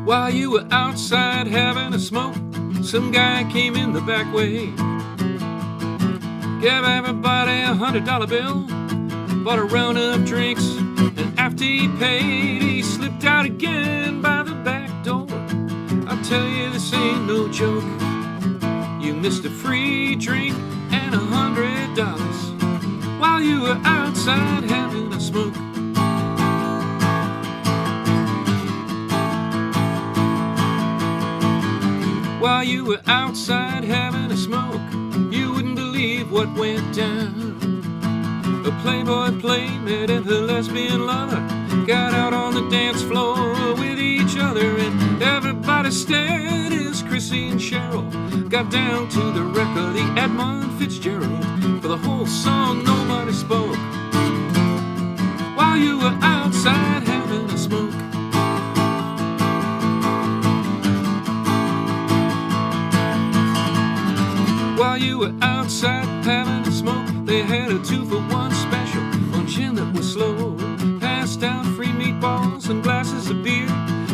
While you were outside having a smoke, some guy came in the back way, gave everybody $100 bill, bought a round of drinks, and after he paid, he slipped out again by the back door. I'll tell you, this ain't no joke. You missed a free drink and $100 while you were outside having a smoke. While you were outside having a smoke, you wouldn't believe what went down. A playboy playmate and her lesbian lover got out on the dance floor with each other, and everybody stared as Chrissy and Cheryl got down to the record, the Edmund Fitzgerald. For the whole song nobody spoke while you were outside having a smoke. While you were outside having a smoke, they had a 2-for-1 special on gin that was slow. Passed out free meatballs and glasses of beer.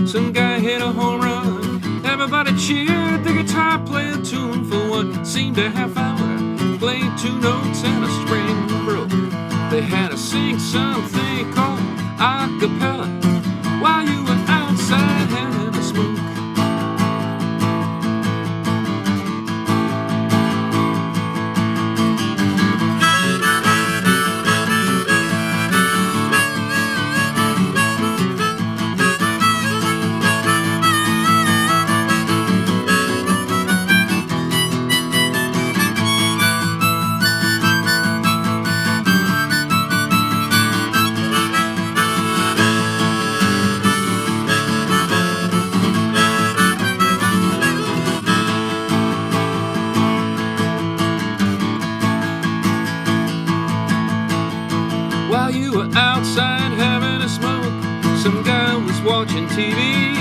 Some guy hit a home run, everybody cheered. The guitar played a tune for what seemed a half hour, played 2 notes and a string broke. They had to sing something called a cappella while you were outside having a smoke. While you were outside having a smoke, some guy was watching TV,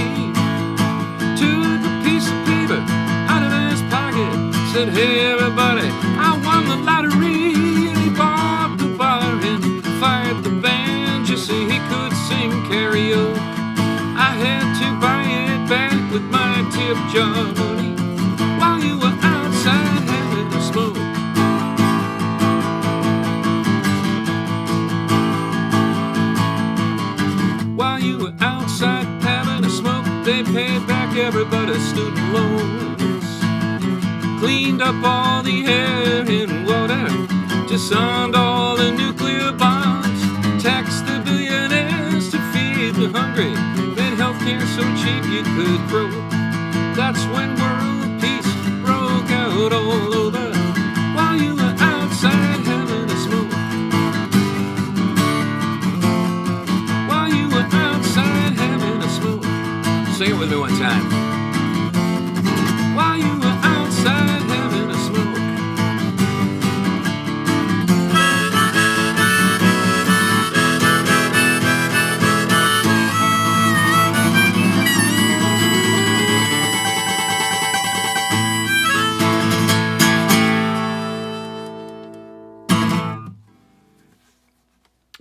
took a piece of paper out of his pocket, said, "Hey everybody, I won the lottery." And he bought the bar and fired the band just so he could sing karaoke. I had to buy it back with my tip jar money while you were outside having a smoke. While you were outside having a smoke, they paid back everybody's student loans, cleaned up all the air and water, disarmed all the nuclear bombs, taxed the billionaires to feed the hungry, made healthcare so cheap you could grow. That's when world peace broke out all over while you were outside having a smoke. While you were outside having a smoke. Sing it with me one time. While you were outside having a smoke.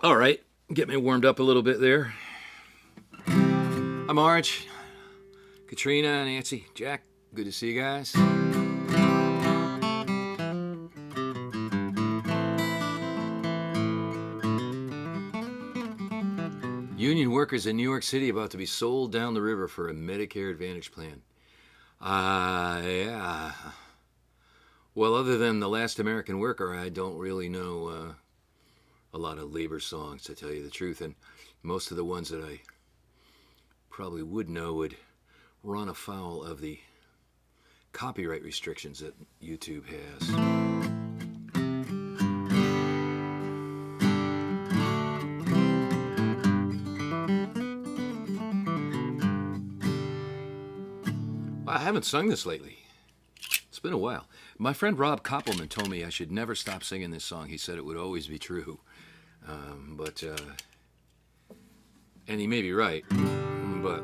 All right, get me warmed up a little bit there. I'm Arch, Katrina, Nancy, Jack. Good to see you guys. Union workers in New York City about to be sold down the river for a Medicare Advantage plan. Yeah. Well, other than The Last American Worker, I don't really know a lot of labor songs, to tell you the truth. And most of the ones that I probably would know would run afoul of the copyright restrictions that YouTube has. I haven't sung this lately. It's been a while. My friend Rob Koppelman told me I should never stop singing this song. He said it would always be true. And he may be right. But,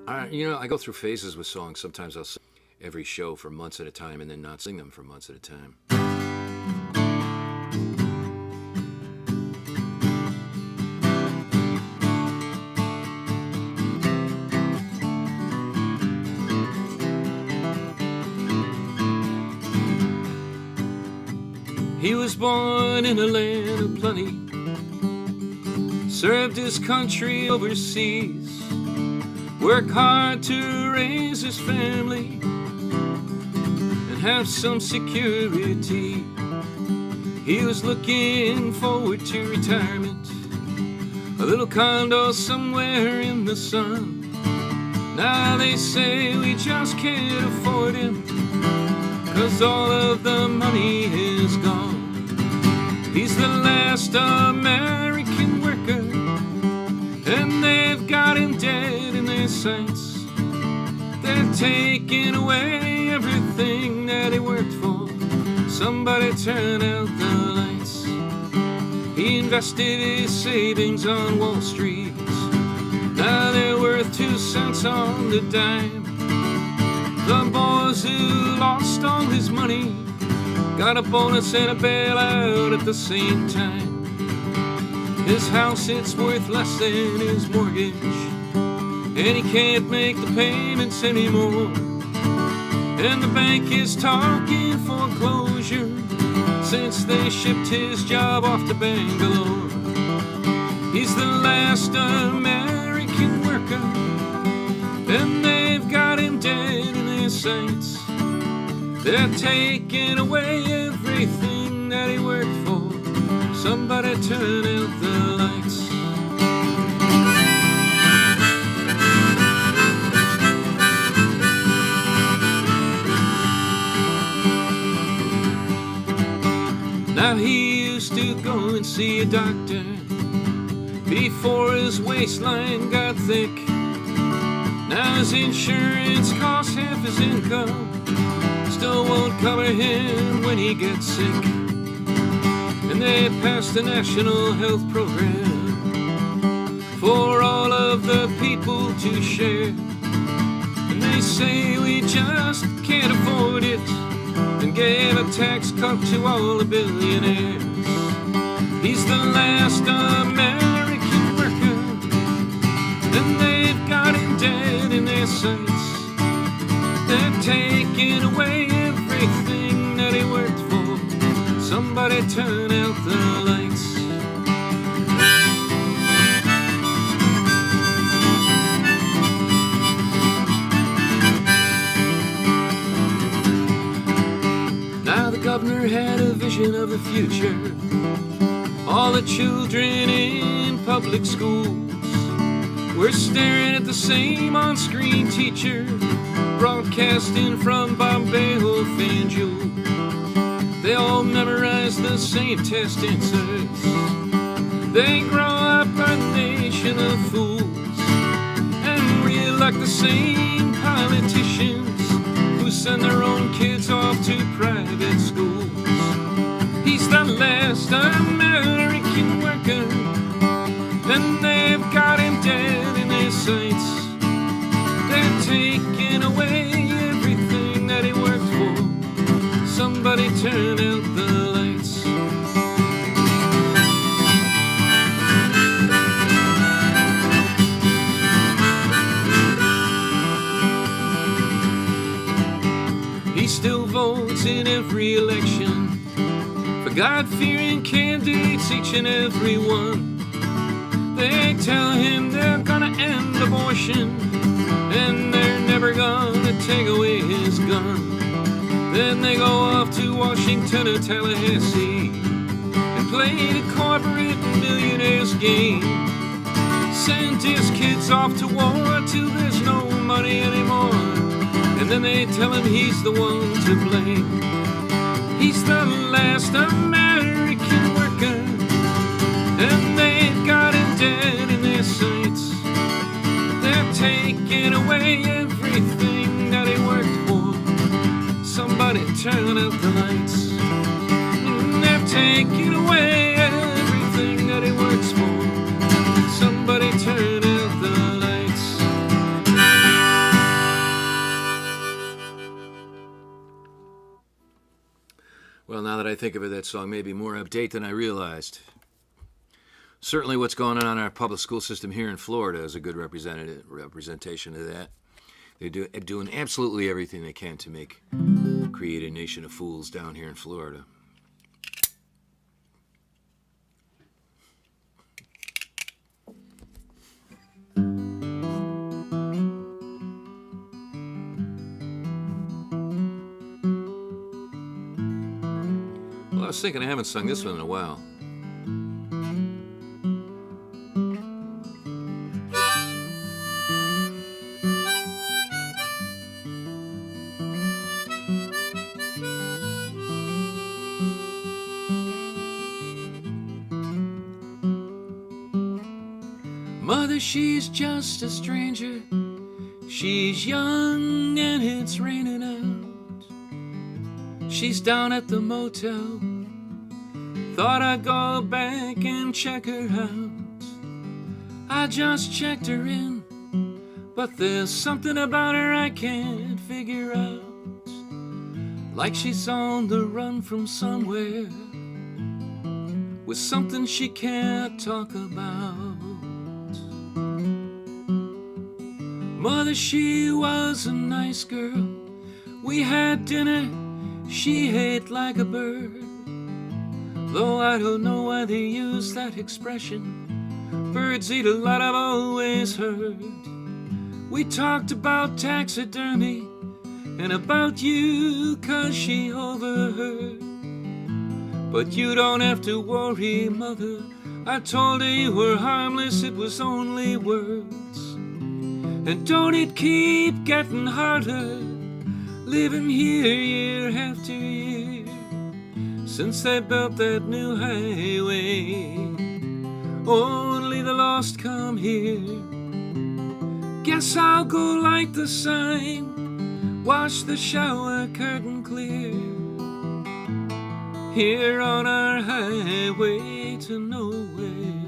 I go through phases with songs. Sometimes I'll sing every show for months at a time and then not sing them for months at a time. He was born in a land of plenty, served his country overseas, worked hard to raise his family and have some security. He was looking forward to retirement, a little condo somewhere in the sun. Now they say we just can't afford him, 'cause all of the money is gone. He's the last American worker, and they've got him dead in their sights. They've taken away everything that he worked for. Somebody turn out the lights. He invested his savings on Wall Street. Now they're worth 2 cents on the dime. The boys who lost all his money got a bonus and a bailout at the same time. His house, it's worth less than his mortgage, and he can't make the payments anymore. And the bank is talking foreclosure since they shipped his job off to Bangalore. He's the last American worker, and they've got him dead in their sights. They're taking away everything that he worked for. Somebody turn out the lights. Now he used to go and see a doctor before his waistline got thick. Now his insurance costs half his income, still won't cover him when he gets sick. And they passed a national health program for all of the people to share. And they say we just can't afford it, and gave a tax cut to all the billionaires. He's the last American worker, and they've got him dead in their sights. They're taking away everything that he worked for. Somebody turn out the lights. Now the governor had a vision of the future. All the children in public schools were staring at the same on-screen teacher, broadcasting from Bombay or Fanjul. They all memorize the same test answers. They grow up a nation of fools and re-elect the same politicians who send their own kids off to private schools. He's the last American worker, and they've got him dead in their sights. They're taking away everything that he worked for. Somebody turn out the lights. He still votes in every election for God-fearing candidates, each and every one. They tell him they're gonna end abortion, and they're never gonna take away his gun. Then they go off to Washington or Tallahassee and play the corporate millionaires game. Send his kids off to war till there's no money anymore, and then they tell him he's the one to blame. He's the last American worker, and they've got him dead in their sights. They're taking away everything that he worked for. Somebody turn out the lights. They're taking away everything that he works for. Somebody turn out the lights. Well, now that I think of it, that song may be more update than I realized. Certainly what's going on in our public school system here in Florida is a good representation of that. They're doing absolutely everything they can to create a nation of fools down here in Florida. was thinking I haven't sung this one in a while. Mother, she's just a stranger. She's young and it's raining out. She's down at the motel. Thought I'd go back and check her out. I just checked her in, but there's something about her I can't figure out. Like she's on the run from somewhere, with something she can't talk about. Mother, she was a nice girl. We had dinner, she ate like a bird. Though I don't know why they use that expression. Birds eat a lot, I've always heard. We talked about taxidermy and about you, 'cause she overheard. But you don't have to worry, Mother. I told her you were harmless, it was only words. And don't it keep getting harder, living here year after year, since they built that new highway. Only the lost come here. Guess I'll go light the sign, wash the shower curtain clear, here on our highway to nowhere.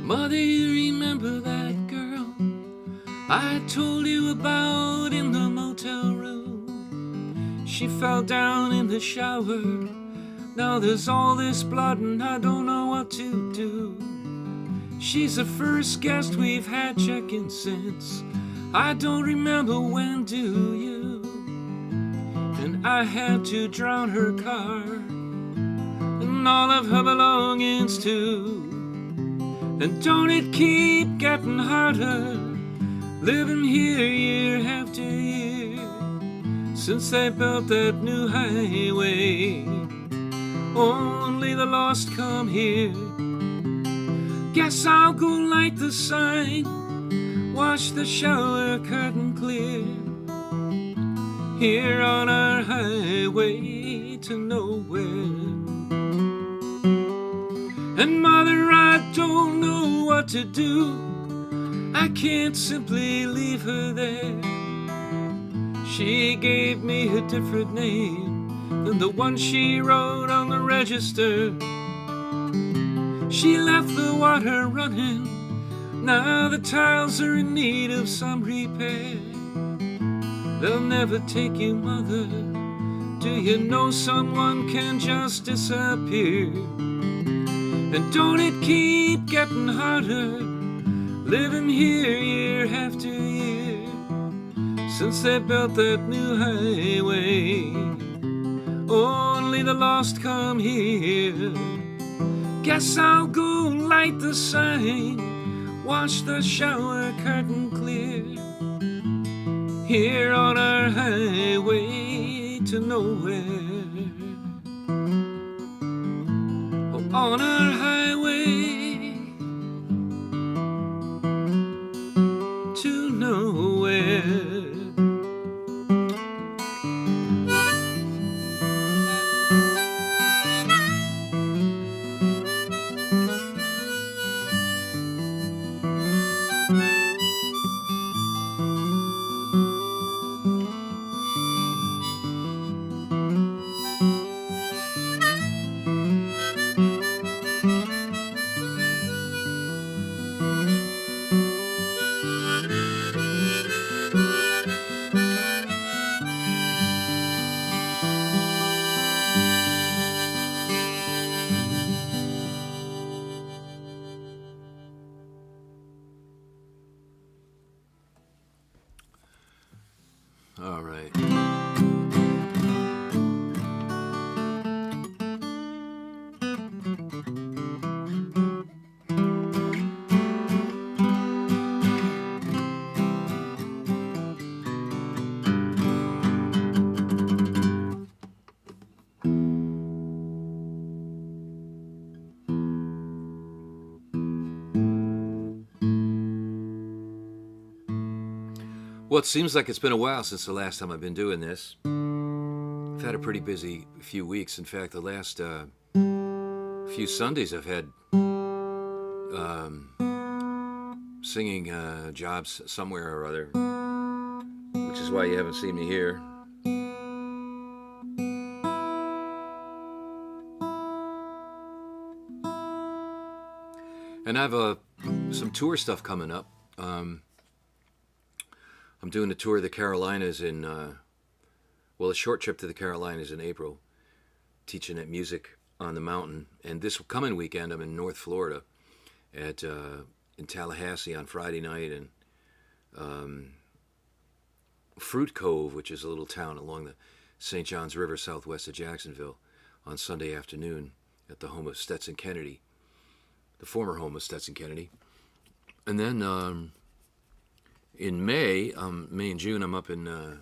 Mother, you remember that girl I told you about in the motel room? She fell down in the shower. Now there's all this blood and I don't know what to do. She's the first guest we've had checking since. I don't remember when, do you? And I had to drown her car and all of her belongings too. And don't it keep getting harder, living here year after year, since they built that new highway. Only the lost come here. Guess I'll go light the sign, wash the shower curtain clear, here on our highway to nowhere. And Mother, I don't know what to do. I can't simply leave her there. She gave me a different name than the one she wrote on the register. She left the water running. Now the tiles are in need of some repair. They'll never take you, Mother. Do you know someone can just disappear? And don't it keep getting harder, living here year after year, since they built that new highway. Only the lost come here. Guess I'll go light the sign, wash the shower curtain clear, here on our highway to nowhere. On our highway to nowhere. All right. Well, it seems like it's been a while since the last time I've been doing this. I've had a pretty busy few weeks. In fact, the last few Sundays I've had singing jobs somewhere or other, which is why you haven't seen me here. And I have some tour stuff coming up. I'm doing a tour of the Carolinas in, a short trip to the Carolinas in April, teaching at Music on the Mountain. And this coming weekend, I'm in North Florida at in Tallahassee on Friday night, and Fruit Cove, which is a little town along the St. Johns River southwest of Jacksonville, on Sunday afternoon at the home of Stetson Kennedy, the former home of Stetson Kennedy. And then in May and June, I'm up in the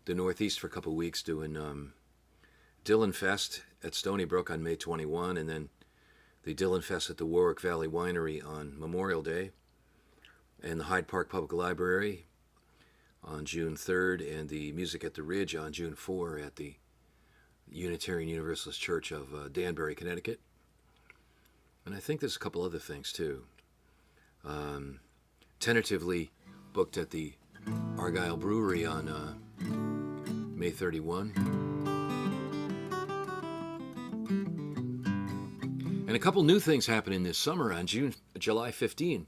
Northeast for a couple of weeks doing Dylan Fest at Stony Brook on May 21, and then the Dylan Fest at the Warwick Valley Winery on Memorial Day, and the Hyde Park Public Library on June 3rd, and the Music at the Ridge on June 4 at the Unitarian Universalist Church of Danbury, Connecticut. And I think there's a couple other things too. Tentatively booked at the Argyle Brewery on May 31. And a couple new things happening this summer. On July 15,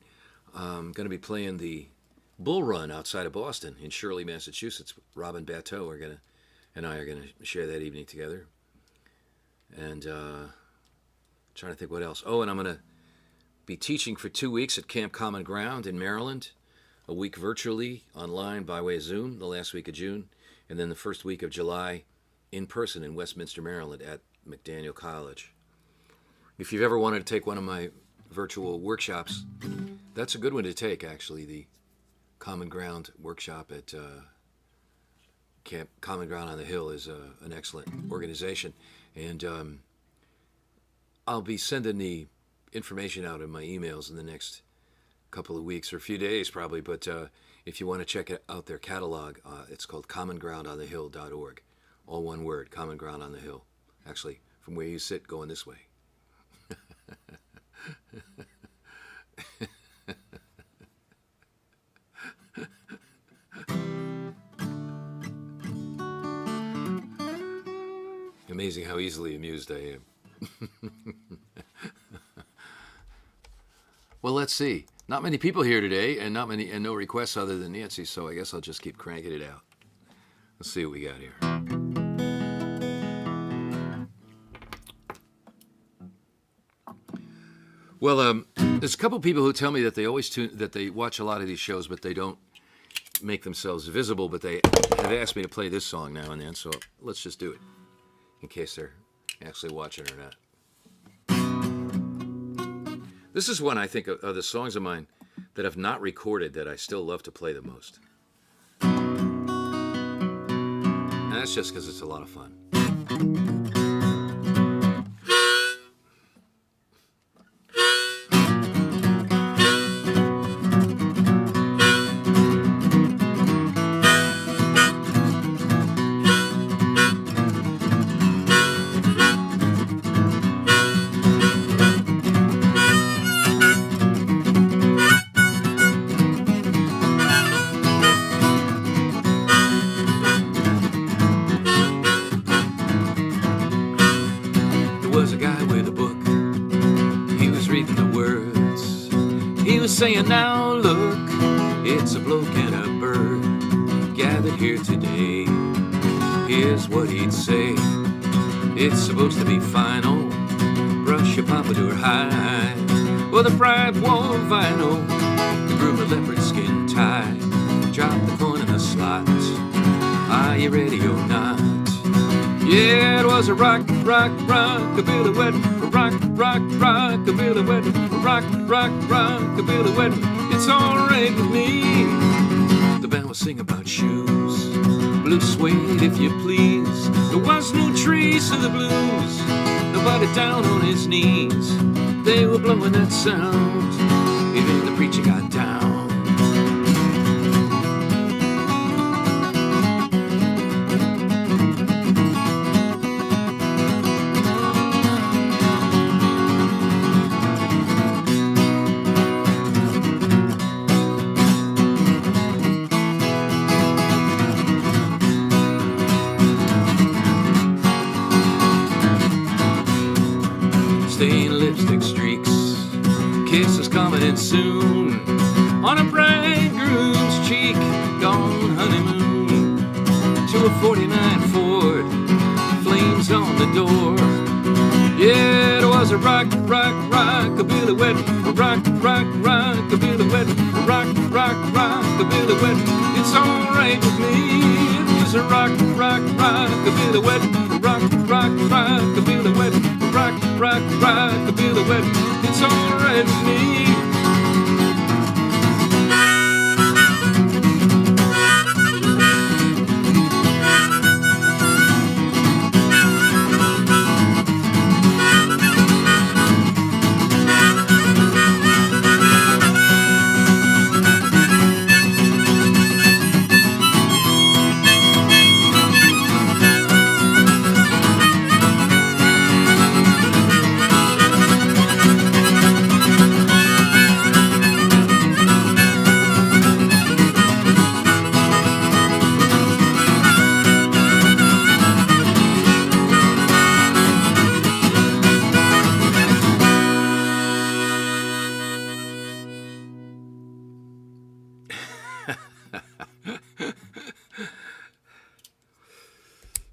I'm going to be playing the Bull Run outside of Boston in Shirley, Massachusetts. Robin Batteau and I are going to share that evening together. And trying to think what else. Oh, and I'm going to be teaching for 2 weeks at Camp Common Ground in Maryland, a week virtually, online by way of Zoom, the last week of June, and then the first week of July in person in Westminster, Maryland at MacDonald College. If you've ever wanted to take one of my virtual workshops, that's a good one to take, actually, the Common Ground workshop at Camp Common Ground on the Hill is an excellent organization. And I'll be sending the information out in my emails in the next couple of weeks or a few days probably, but if you want to check out their catalog, it's called commongroundonthehill.org. All one word, Common Ground on the Hill. Actually, from where you sit, going this way. Amazing how easily amused I am. Well, let's see. Not many people here today, and no requests other than Nancy, so I guess I'll just keep cranking it out. Let's see what we got here. Well, there's a couple people who tell me that they watch a lot of these shows, but they don't make themselves visible. But they have asked me to play this song now and then, so let's just do it, in case they're actually watching or not. This is one, I think, of the songs of mine that I've not recorded that I still love to play the most. And that's just because it's a lot of fun. Saying, now look, it's a bloke and a bird gathered here today. Here's what he'd say: it's supposed to be final, brush your pompadour high, with a fried wall vinyl, groom a leopard skin tie, drop the coin in a slot. Are you ready or not? Yeah, it was a rock-a-billy wedding, a rock-a-billy wedding, a rock-a-billy wedding. It's all right with me. The band was singing about shoes, blue suede if you please. There was no trace of the blues, nobody down on his knees. They were blowing that sound, even the preacher got down. lipstick streaks. Kisses coming in soon on a bridegroom's cheek. Gone honeymoon to a 49 Ford, flames on the door. Yeah, it was a rock-a-billy wedding, a rock-a-billy wedding, a rock-a-billy wedding. It's alright with me. It was a rock-a-billy wedding, a rock-a-billy wedding, a rock-a-billy wedding. It's alright with me.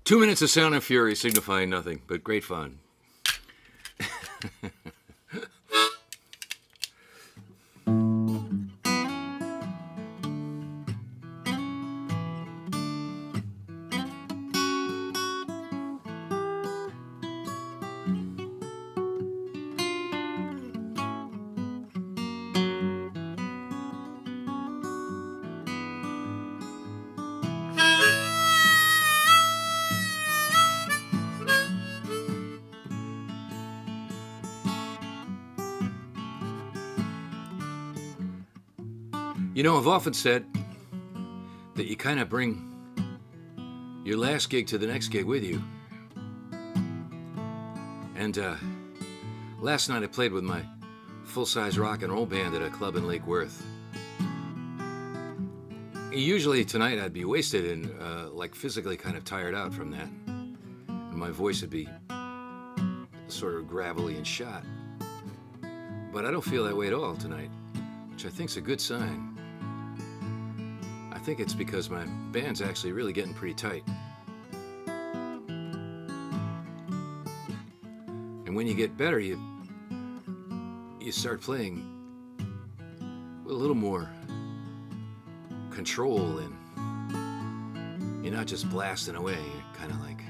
Two minutes of sound and fury signifying nothing, but great fun. You know, I've often said that you kind of bring your last gig to the next gig with you. And last night I played with my full-size rock and roll band at a club in Lake Worth. Usually tonight I'd be wasted and like physically kind of tired out from that. And my voice would be sort of gravelly and shot. But I don't feel that way at all tonight, which I think's a good sign. I think it's because my band's actually really getting pretty tight. And when you get better, you start playing with a little more control, and you're not just blasting away. You're kind of like,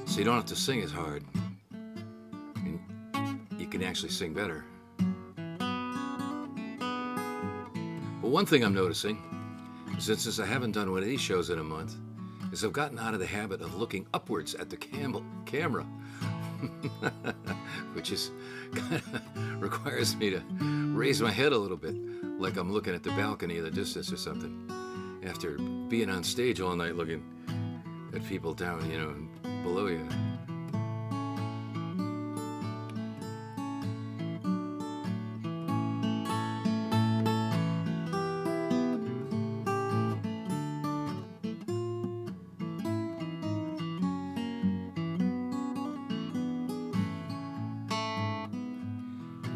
so you don't have to sing as hard, and you can actually sing better. But one thing I'm noticing, since I haven't done one of these shows in a month, is I've gotten out of the habit of looking upwards at the camera, which is kind of requires me to raise my head a little bit, like I'm looking at the balcony in the distance or something, after being on stage all night looking at people down, below you.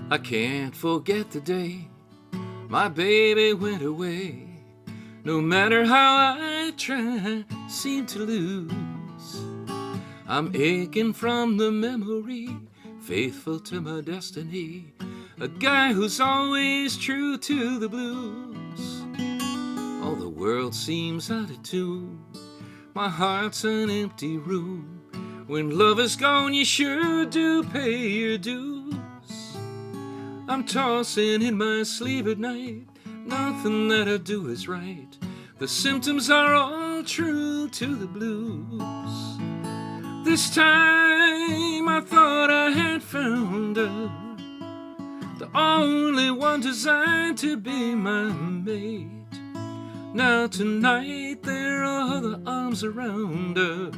I can't forget the day my baby went away. No matter how I try, seem to lose. I'm aching from the memory, faithful to my destiny. A guy who's always true to the blues. All the world seems out of tune. My heart's an empty room. When love is gone, you sure do pay your dues. I'm tossing in my sleep at night. Nothing that I do is right. The symptoms are all true to the blues. This time I thought I had found her, the only one designed to be my mate. Now tonight there are other arms around her.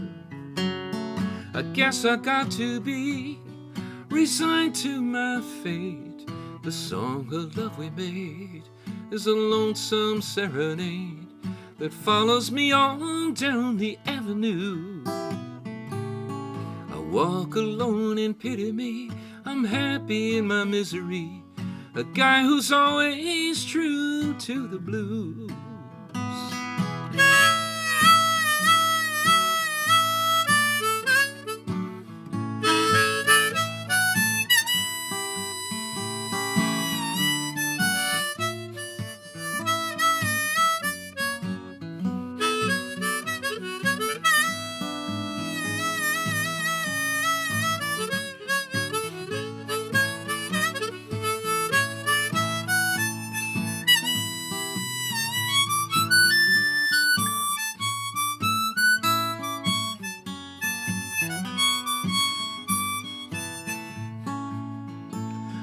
I guess I got to be resigned to my fate. The song of love we made is a lonesome serenade that follows me on down the avenue. walk alone and pity me. I'm happy in my misery. A guy who's always true to the blues.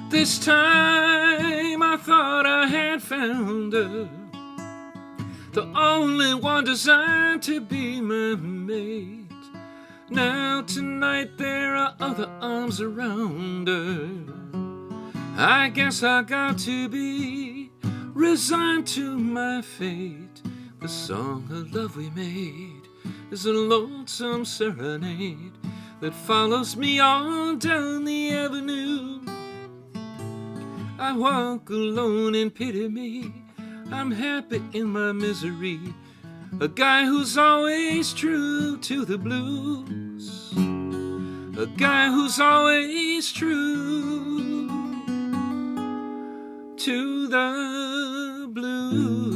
This time I thought I had found her, the only one designed to be my mate. Now tonight there are other arms around her. I guess I got to be resigned to my fate. The song of love we made is a lonesome serenade that follows me on down the avenue. I walk alone and pity me. I'm happy in my misery. A guy who's always true to the blues. A guy who's always true to the blues.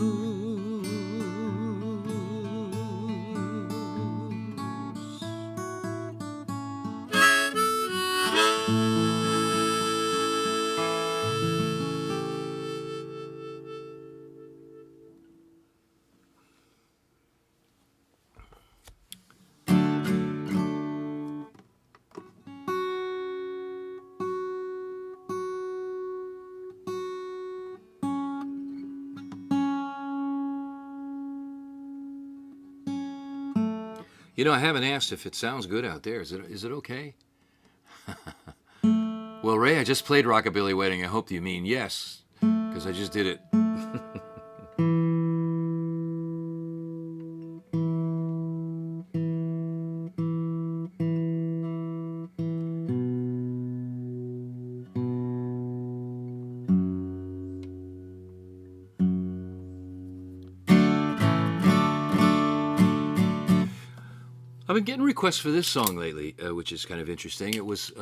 You know, I haven't asked if it sounds good out there. Is it okay? Well, Ray, I just played Rockabilly Wedding. I hope you mean yes, because I just did it. I've been getting requests for this song lately, which is kind of interesting. It was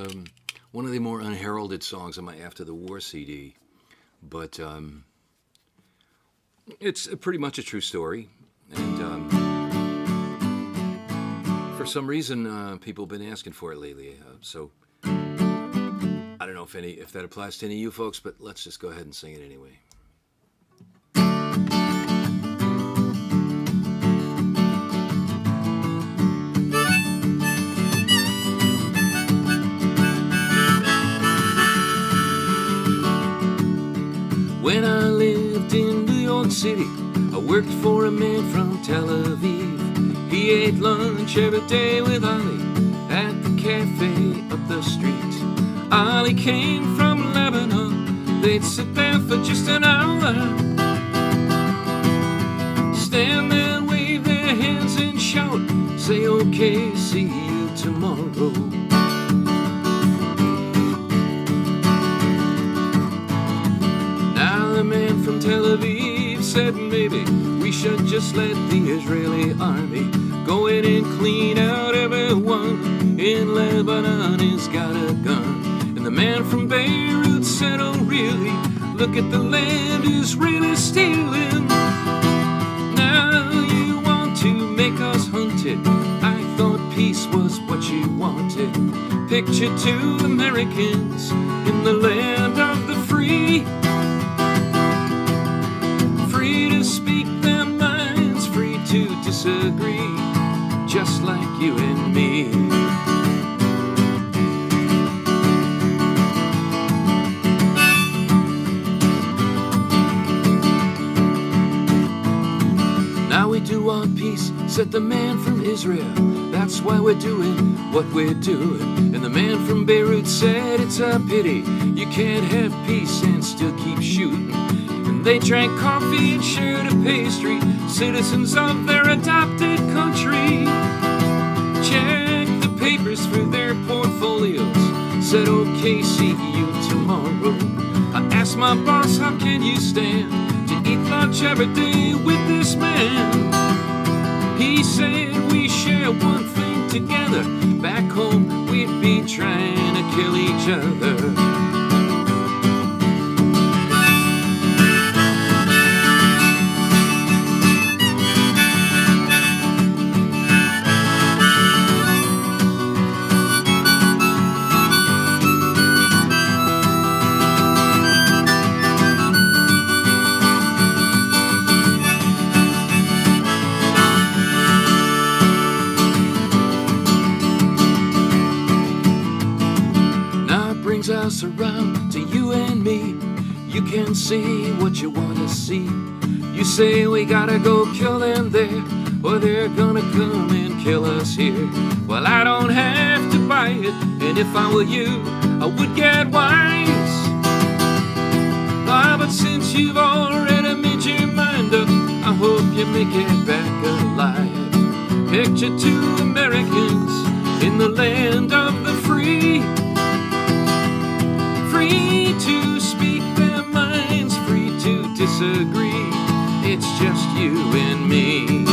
one of the more unheralded songs on my After the War CD, but it's pretty much a true story. And for some reason, people have been asking for it lately. So I don't know if that applies to any of you folks, but let's just go ahead and sing it anyway. When I lived in New York City, I worked for a man from Tel Aviv. He ate lunch every day with Ollie at the cafe up the street. Ollie came from Lebanon. They'd sit there for just an hour, stand there, wave their hands and shout, say, okay, see you tomorrow. The man from Tel Aviv said maybe we should just let the Israeli army go in and clean out everyone in Lebanon who's got a gun. And the man from Beirut said, oh really, look at the land Israel's stealing. Now you want to make us hunt it. I thought peace was what you wanted. Picture two Americans in the land of the free. Free to speak their minds, free to disagree, just like you and me. Now we do want peace, said the man from Israel. That's why we're doing what we're doing. And the man from Beirut said it's a pity you can't have peace and still keep shooting. They drank coffee and shared a pastry, citizens of their adopted country. Check the papers for their portfolios. Said, okay, see you tomorrow. I asked my boss, how can you stand to eat lunch every day with this man? He said, we share one thing together. Back home, we'd be trying to kill each other. Us around to you and me. You can see what you want to see. You say we gotta go kill them there, or they're gonna come and kill us here. Well, I don't have to buy it, and if I were you, I would get wise. Ah, but since you've already made your mind up, I hope you make it back alive. Picture two Americans in the land of the free. Free to speak their minds, free to disagree. It's just you and me.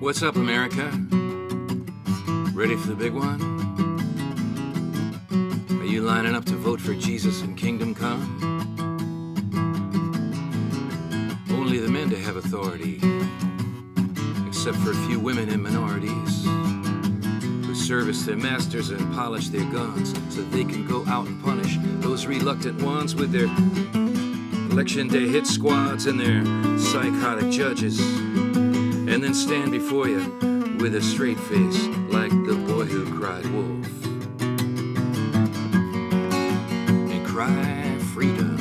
What's up, America? Ready for the big one? Are you lining up to vote for Jesus and Kingdom Come? Only the men to have authority, except for a few women and minorities who service their masters and polish their guns so they can go out and punish those reluctant ones with their election day hit squads and their psychotic judges, and then stand before you with a straight face like the boy who cried wolf and cry freedom.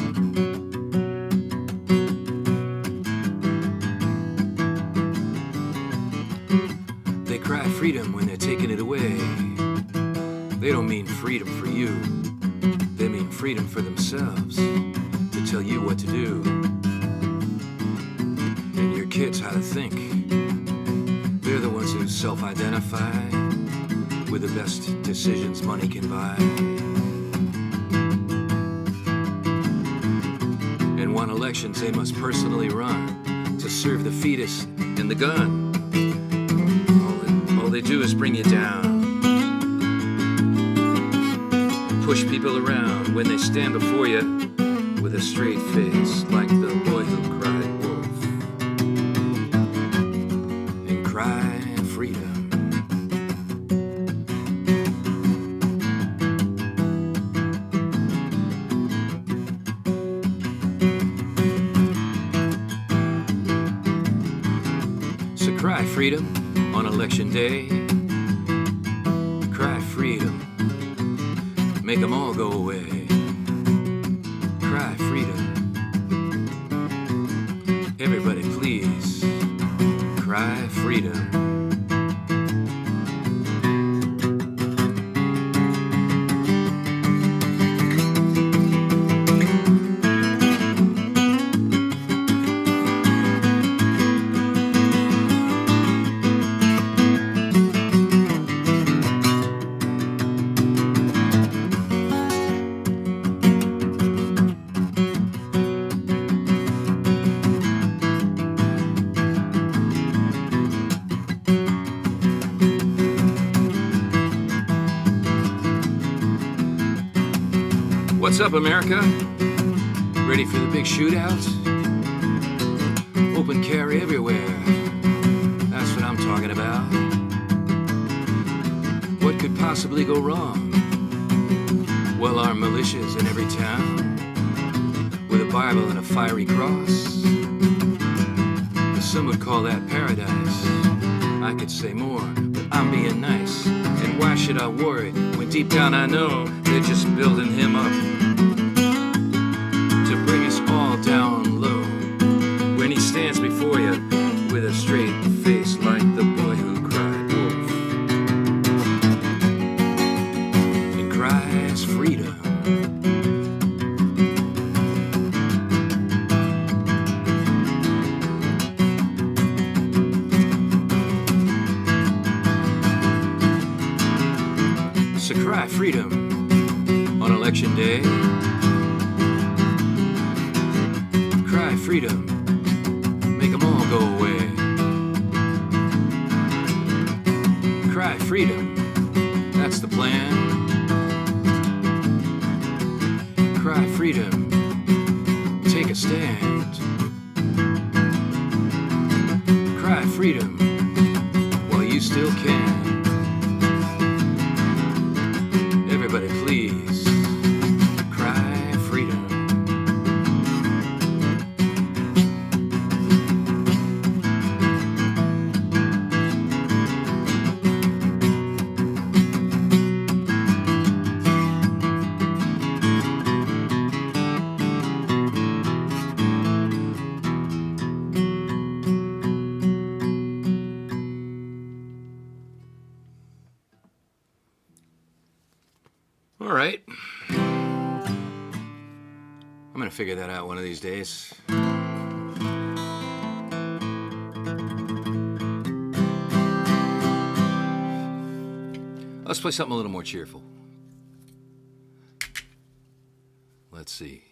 They cry freedom when they're taking it away. They don't mean freedom for you, they mean freedom for themselves to tell you what to do and your kids how to think. They're the ones who self-identify with the best decisions money can buy, and won elections they must personally run to serve the fetus and the gun. All they do is bring you down, push people around when they stand before you with a straight face like the boy who cried wolf. cry freedom. So cry freedom on election day. Cry freedom, make them all go away. Cry freedom. Everybody please, cry freedom. What's up, America? Ready for the big shootout? Open carry everywhere. That's what I'm talking about. What could possibly go wrong? Well, our militias in every town, with a Bible and a fiery cross. Some would call that paradise. I could say more, but I'm being nice. And why should I worry when deep down I know they're just building him up to bring us all down low when he stands before you with a straight face like the boy who cried wolf and cries freedom. So cry freedom on election day. Cry freedom, make them all go away. Cry freedom, that's the plan. Cry freedom, take a stand. Cry freedom while you still can. Everybody please, cry freedom. All right. I'm gonna figure that out one of these days. Let's play something a little more cheerful. Let's see.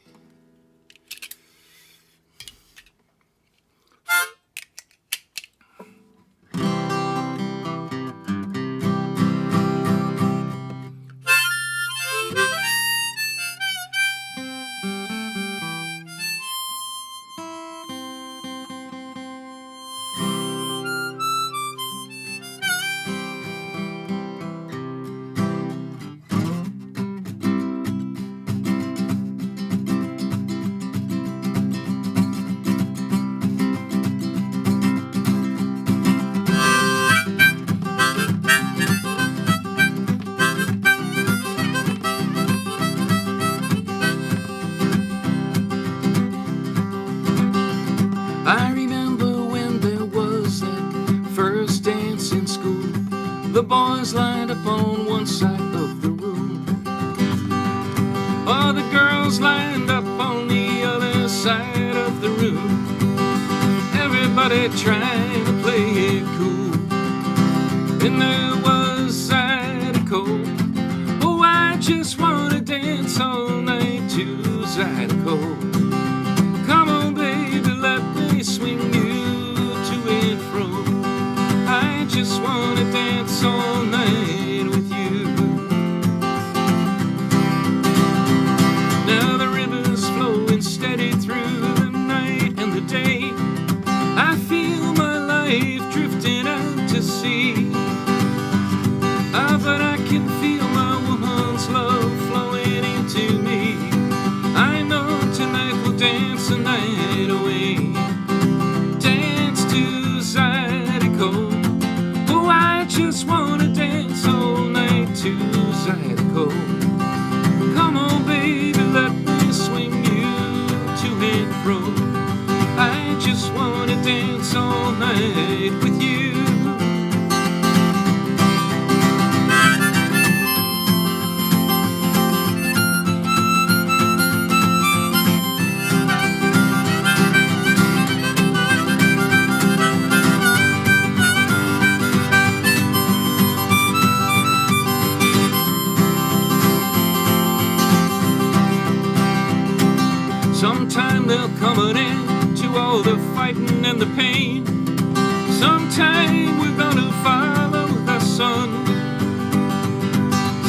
I remember when there was that first dance in school. The boys lined up on one side of the room, while the girls lined up on the other side of the room. Everybody trying to play it cool, and there was Zydeco. Oh, I just wanna dance all night to Zydeco. Come on, baby, let me swing you to and fro. I just wanna dance all night with you. Now the river's flowing steady through the night and the day. I feel my life drifting out night with you. Sometime there'll come an end to all the fighting and the pain. Sometime we're gonna follow the sun.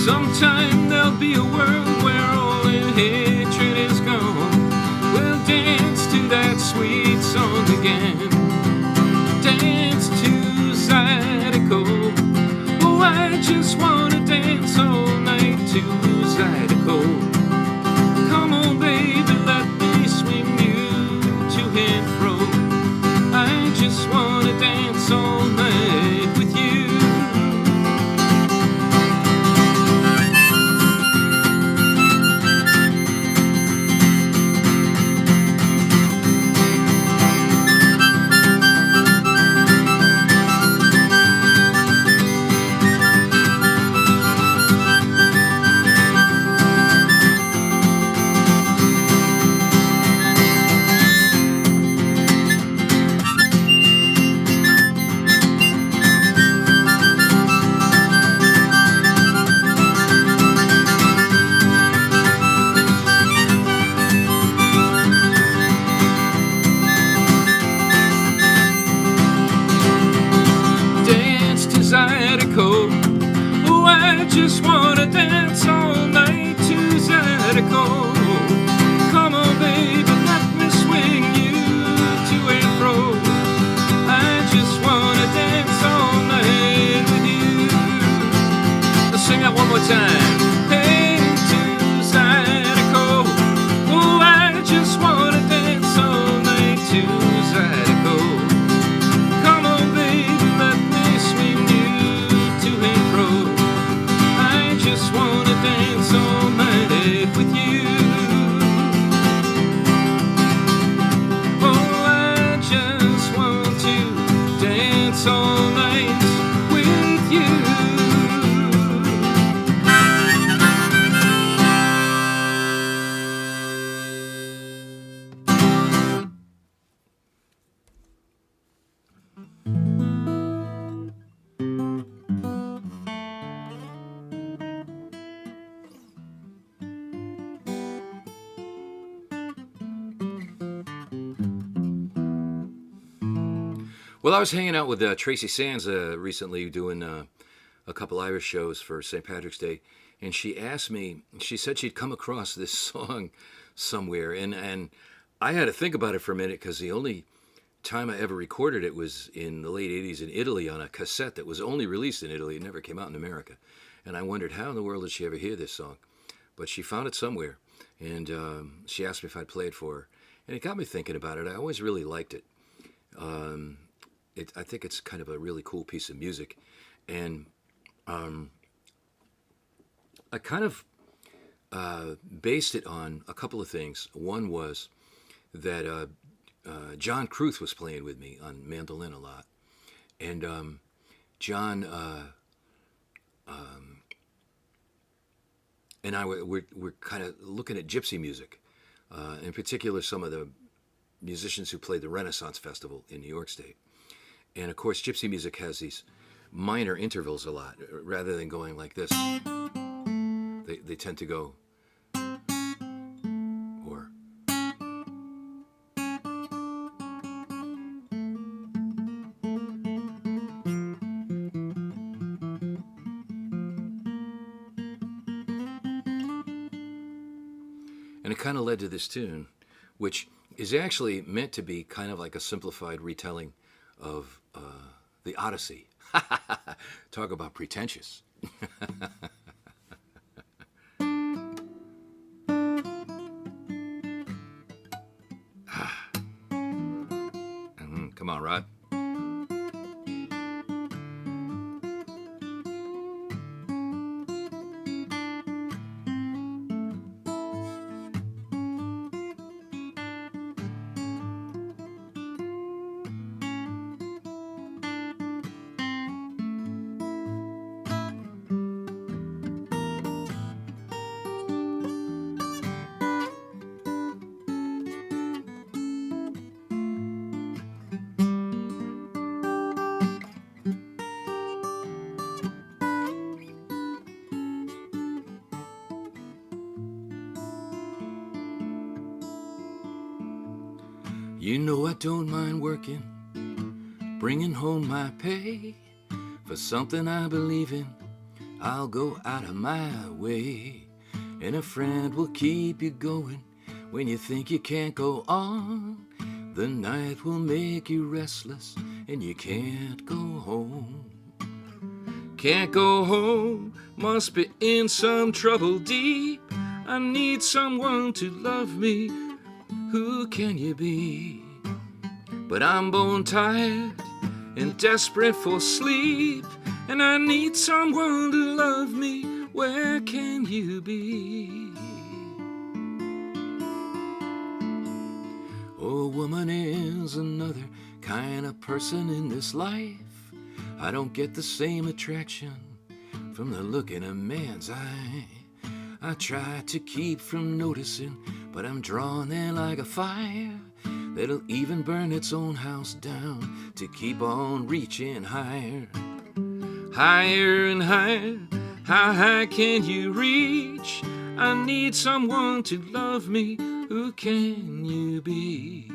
Sometime there'll be a world where all the hatred is gone. We'll dance to that sweet song again. Dance to Zydeco. Oh, I just wanna dance all night to Zydeco. Come on, baby, let me swing you to and fro. I just wanna dance all night with you. Zydeco. Oh, I just wanna dance all night to Zydeco. Come on, baby, let me swing you to and fro. I just wanna dance all night with you. Let's sing that one more time. Hey, to Zydeco. Oh, I just wanna dance all night to Zydeco. Come on, baby, let me swing you. Just wanna dance all night with you. Oh, I just want to dance all night with you. Well, I was hanging out with Tracy Sands recently doing a couple Irish shows for St. Patrick's Day, and she asked me, she said she'd come across this song somewhere, and I had to think about it for a minute because the only time I ever recorded it was in the late 80s in Italy on a cassette that was only released in Italy. It never came out in America. And I wondered, how in the world did she ever hear this song? But she found it somewhere, and she asked me if I'd play it for her. And it got me thinking about it. I always really liked it. I think it's kind of a really cool piece of music. And I kind of based it on a couple of things. One was that John Cruth was playing with me on mandolin a lot. And John and I we're kind of looking at gypsy music. In particular, some of the musicians who played the Renaissance Festival in New York State. And of course, gypsy music has these minor intervals a lot. Rather than going like this, they tend to go, or. And it kind of led to this tune, which is actually meant to be kind of like a simplified retelling of the Odyssey. Talk about pretentious. Come on, Rod. You know I don't mind working, bringing home my pay. For something I believe in, I'll go out of my way. And a friend will keep you going when you think you can't go on. The night will make you restless and you can't go home. Can't go home, must be in some trouble deep. I need someone to love me, who can you be? But I'm bone tired and desperate for sleep, and I need someone to love me, where can you be? Oh, woman is another kind of person in this life. I don't get the same attraction from the look in a man's eye. I try to keep from noticing, but I'm drawn there like a fire that'll even burn its own house down to keep on reaching higher. Higher and higher, how high can you reach? I need someone to love me, who can you be?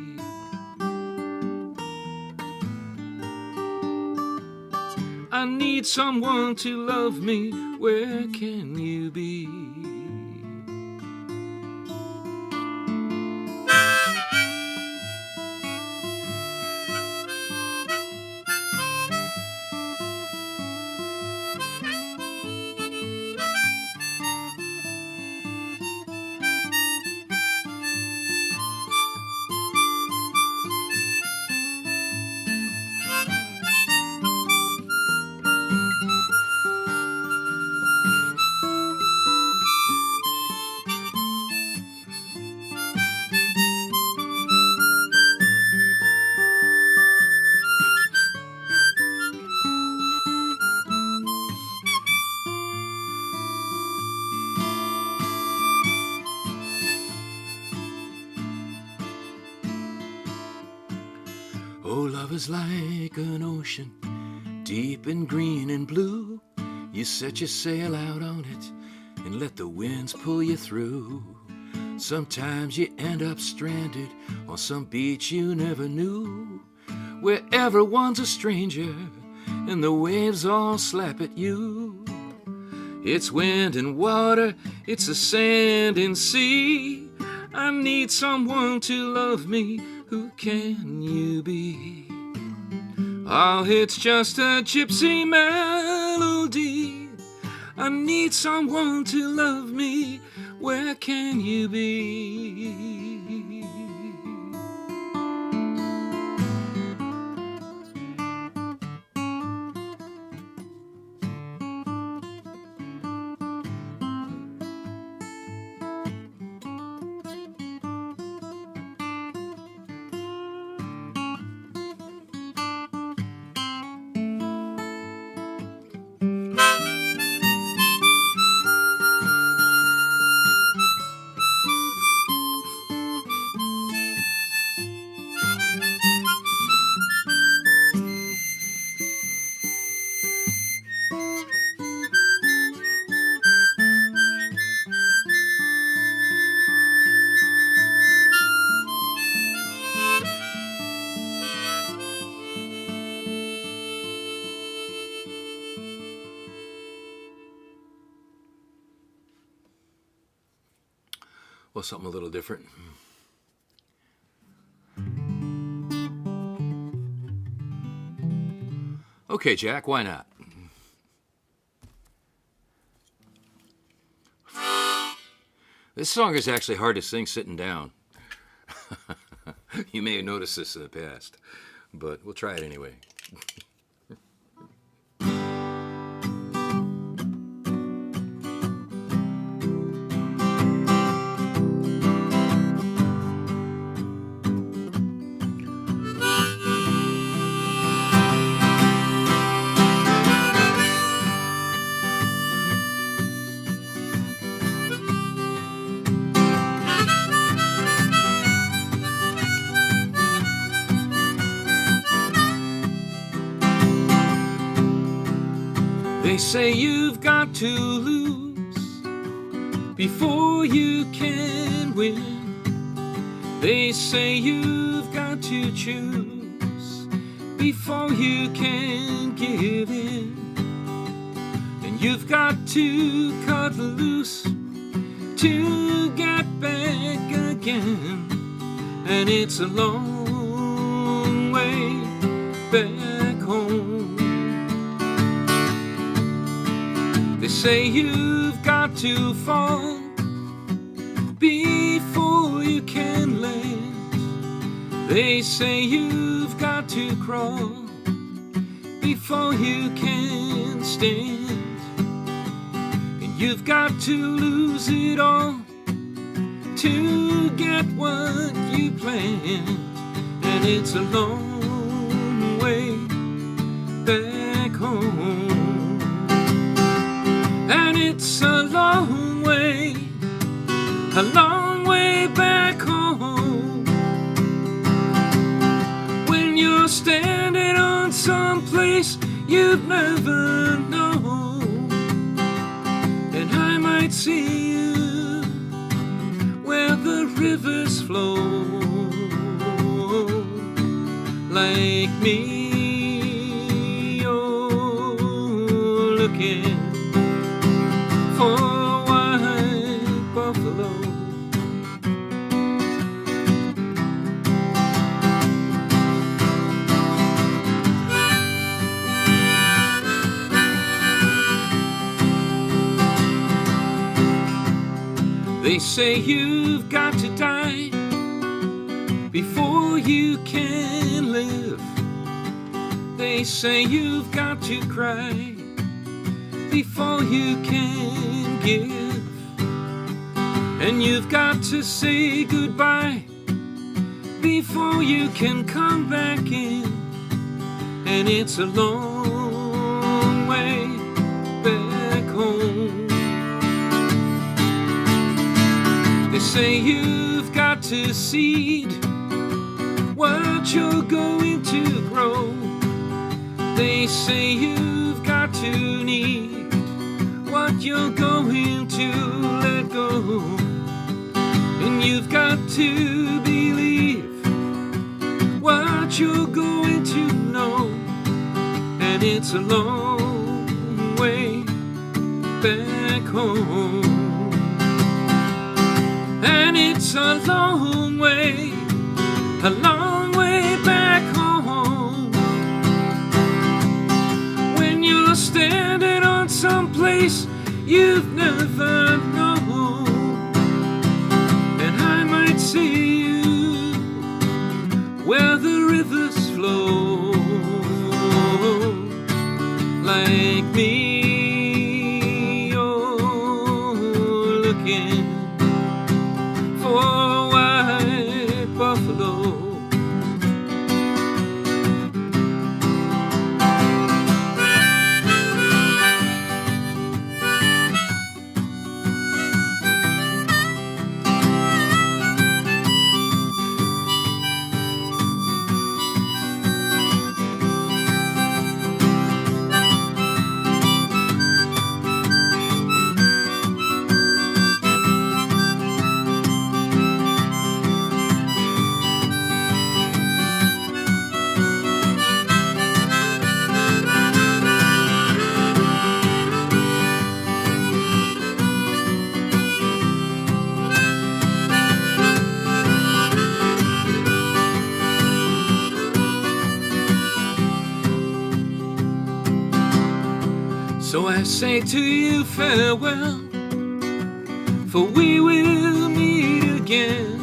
I need someone to love me, where can you be? Oh, love is like an ocean, deep and green and blue. You set your sail out on it and let the winds pull you through. Sometimes you end up stranded on some beach you never knew, where everyone's a stranger and the waves all slap at you. It's wind and water, it's the sand and sea. I need someone to love me, who can you be? Oh, it's just a gypsy melody. I need someone to love me, where can you be? Well, something a little different. Okay, Jack, why not? This song is actually hard to sing sitting down. You may have noticed this in the past, but we'll try it anyway. They say you've got to lose before you can win. They say you've got to choose before you can give in, and you've got to cut loose to get back again. And it's a long way back home. They say you've got to fall before you can land. They say you've got to crawl before you can stand. And you've got to lose it all to get what you planned. And it's a long way back home. And it's a long way back home. When you're standing on some place you've never known, and I might see you where the rivers flow, like me. You're looking for a white buffalo. They say you've got to die before you can live. They say you've got to cry before you can give. And you've got to say goodbye before you can come back in. And it's a long way back home. They say you've got to seed what you're going to grow. They say you've got to need what you're going to let go. And you've got to believe what you're going to know. And it's a long way back home. And it's a long way back home. When you're standing on some place you've never known, and I might see you where the rivers flow, like me. You're looking for a white buffalo. So I say to you farewell, for we will meet again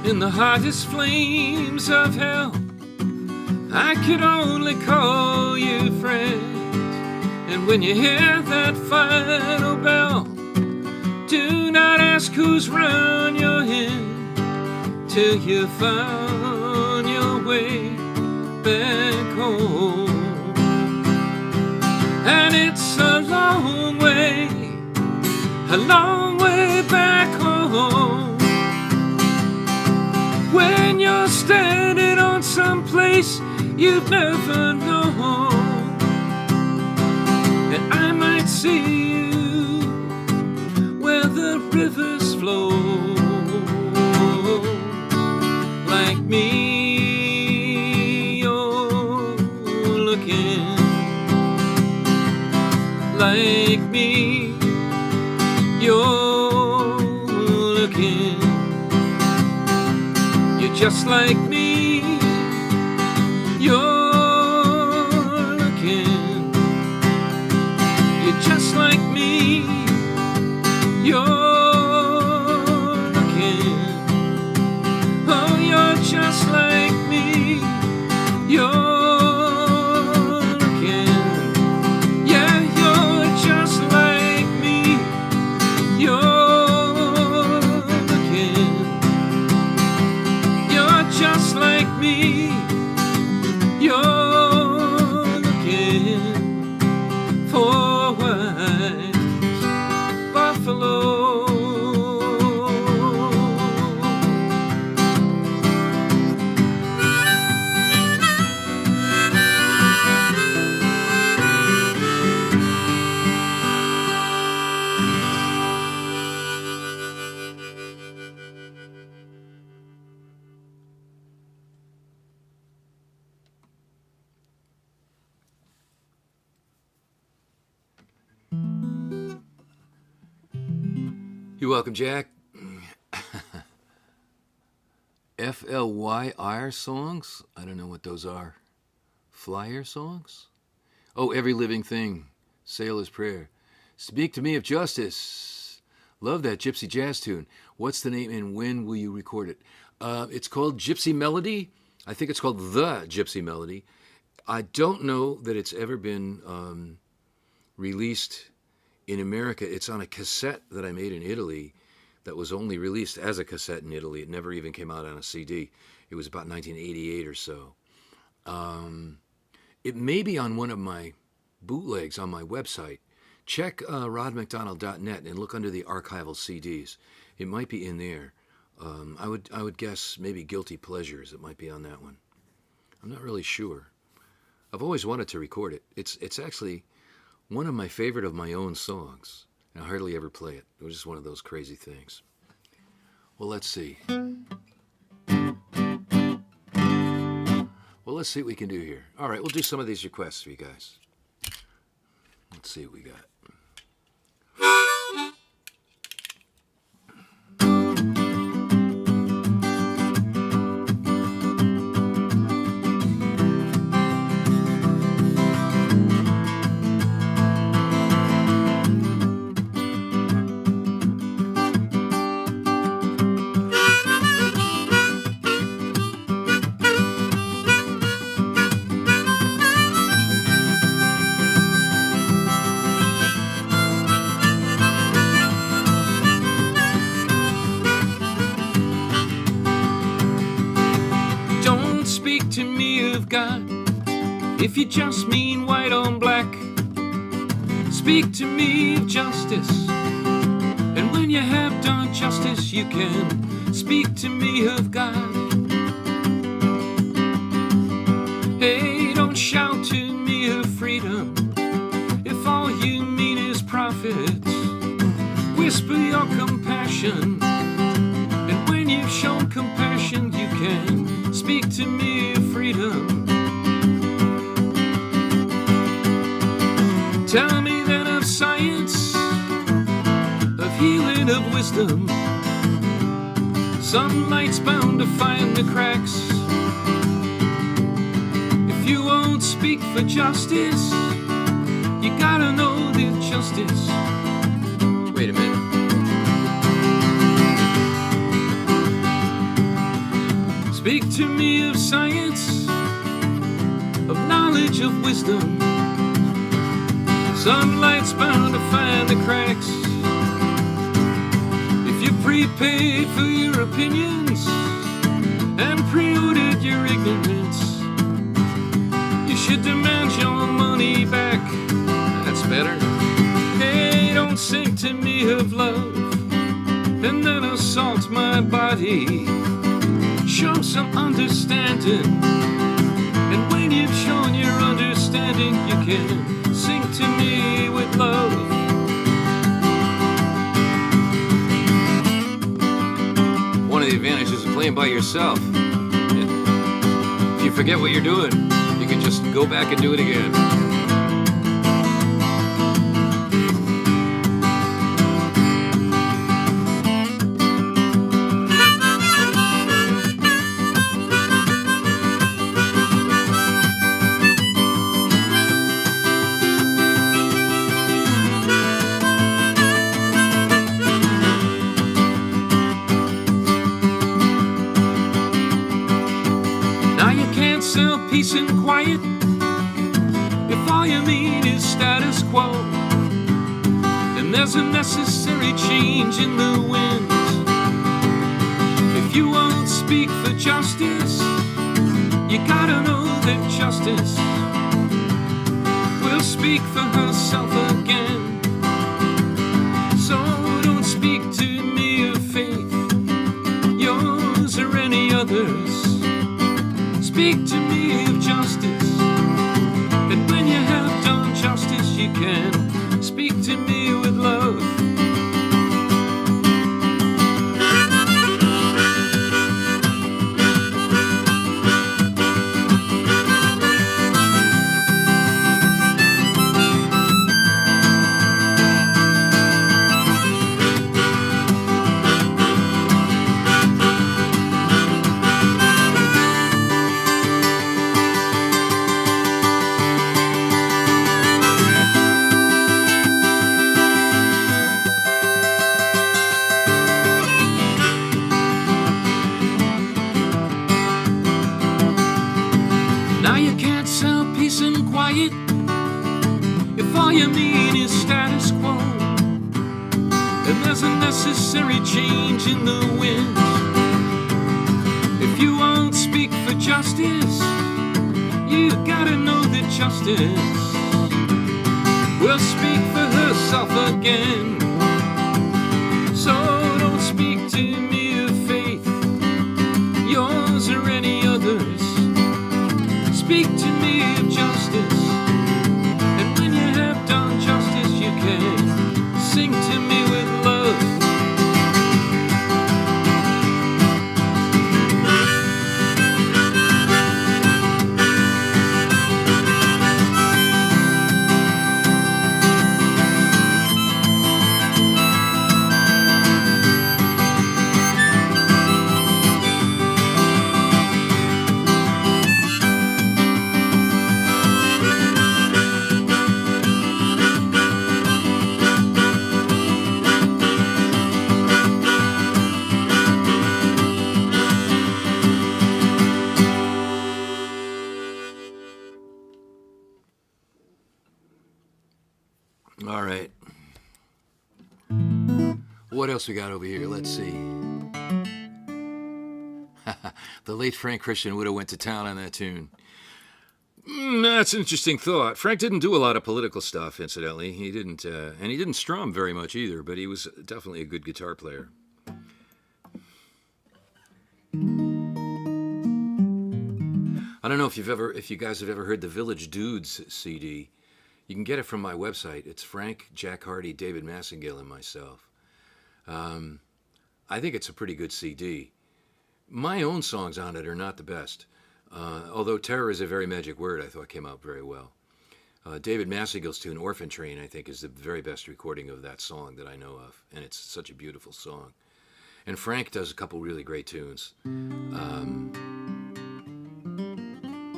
in the hottest flames of hell. I could only call you friend, and when you hear that final bell, do not ask who's round your end till you found your way back home. And it's a long way back home. When you're standing on some place you've never known, and I might see you where the rivers flow, me. You're looking like me. You're looking. You're just like me. You're looking. You're just like me. You're just like me, you're looking. Yeah, you're just like me, you're looking. You're just like me, you're looking for white buffalo. You're welcome, Jack. FLYR songs? I don't know what those are. Flyer songs? Oh, Every Living Thing. Sailor's Prayer. Speak to Me of Justice. Love that gypsy jazz tune. What's the name and when will you record it? It's called Gypsy Melody. I think it's called The Gypsy Melody. I don't know that it's ever been released in America. It's on a cassette that I made in Italy that was only released as a cassette in Italy. It never even came out on a CD. It was about 1988 or so. It may be on one of my bootlegs on my website. Check rodmacdonald.net and look under the archival CDs. It might be in there. I would guess maybe Guilty Pleasures. It might be on that one. I'm not really sure. I've always wanted to record it. It's actually one of my favorite of my own songs. And I hardly ever play it. It was just one of those crazy things. Well, let's see. Well, let's see what we can do here. All right, we'll do some of these requests for you guys. Let's see what we got. To me of God, if you just mean white on black. Speak to me of justice, and when you have done justice, you can speak to me of God. Hey, don't shout to me of freedom if all you mean is profits. Whisper your compassion, and when you've shown compassion, you can speak to me of freedom. Tell me then of science, of healing, of wisdom. Sunlight's bound to find the cracks. If you won't speak for justice, you gotta know that justice. Wait a minute. Speak to me of science, of knowledge, of wisdom. Sunlight's bound to find the cracks. If you prepaid for your opinions and pre-ordered your ignorance, you should demand your money back. That's better. Hey, don't sing to me of love and then assault my body. Show some understanding, and when you've shown your understanding, you can sing to me with love. One of the advantages of playing by yourself, If you forget what you're doing, you can just go back and do it again. Sell peace and quiet if all you mean is status quo, and there's a necessary change in the wind. If you won't speak for justice, you gotta know that justice will speak for herself again. So don't speak to me of faith, yours or any others. Speak to me of justice, and when you have done justice, you can speak to me with love. If all you mean is status quo, and there's a necessary change in the wind. If you won't speak for justice, you gotta know that justice will speak for herself again. So don't speak to me of faith, yours or any others. Speak to me of justice, and when you have done justice, you can sing to me with love. All right. What else we got over here? Let's see. The late Frank Christian would have went to town on that tune. That's an interesting thought. Frank didn't do a lot of political stuff, incidentally. He didn't, and he didn't strum very much either, but he was definitely a good guitar player. I don't know if you guys have ever heard the Village Dudes CD. You can get it from my website. It's Frank, Jack Hardy, David Massengill, and myself. I think it's a pretty good CD. My own songs on it are not the best. Although Terror is a Very Magic Word, I thought came out very well. David Massengill's tune, Orphan Train, I think is the very best recording of that song that I know of. And it's such a beautiful song. And Frank does a couple really great tunes.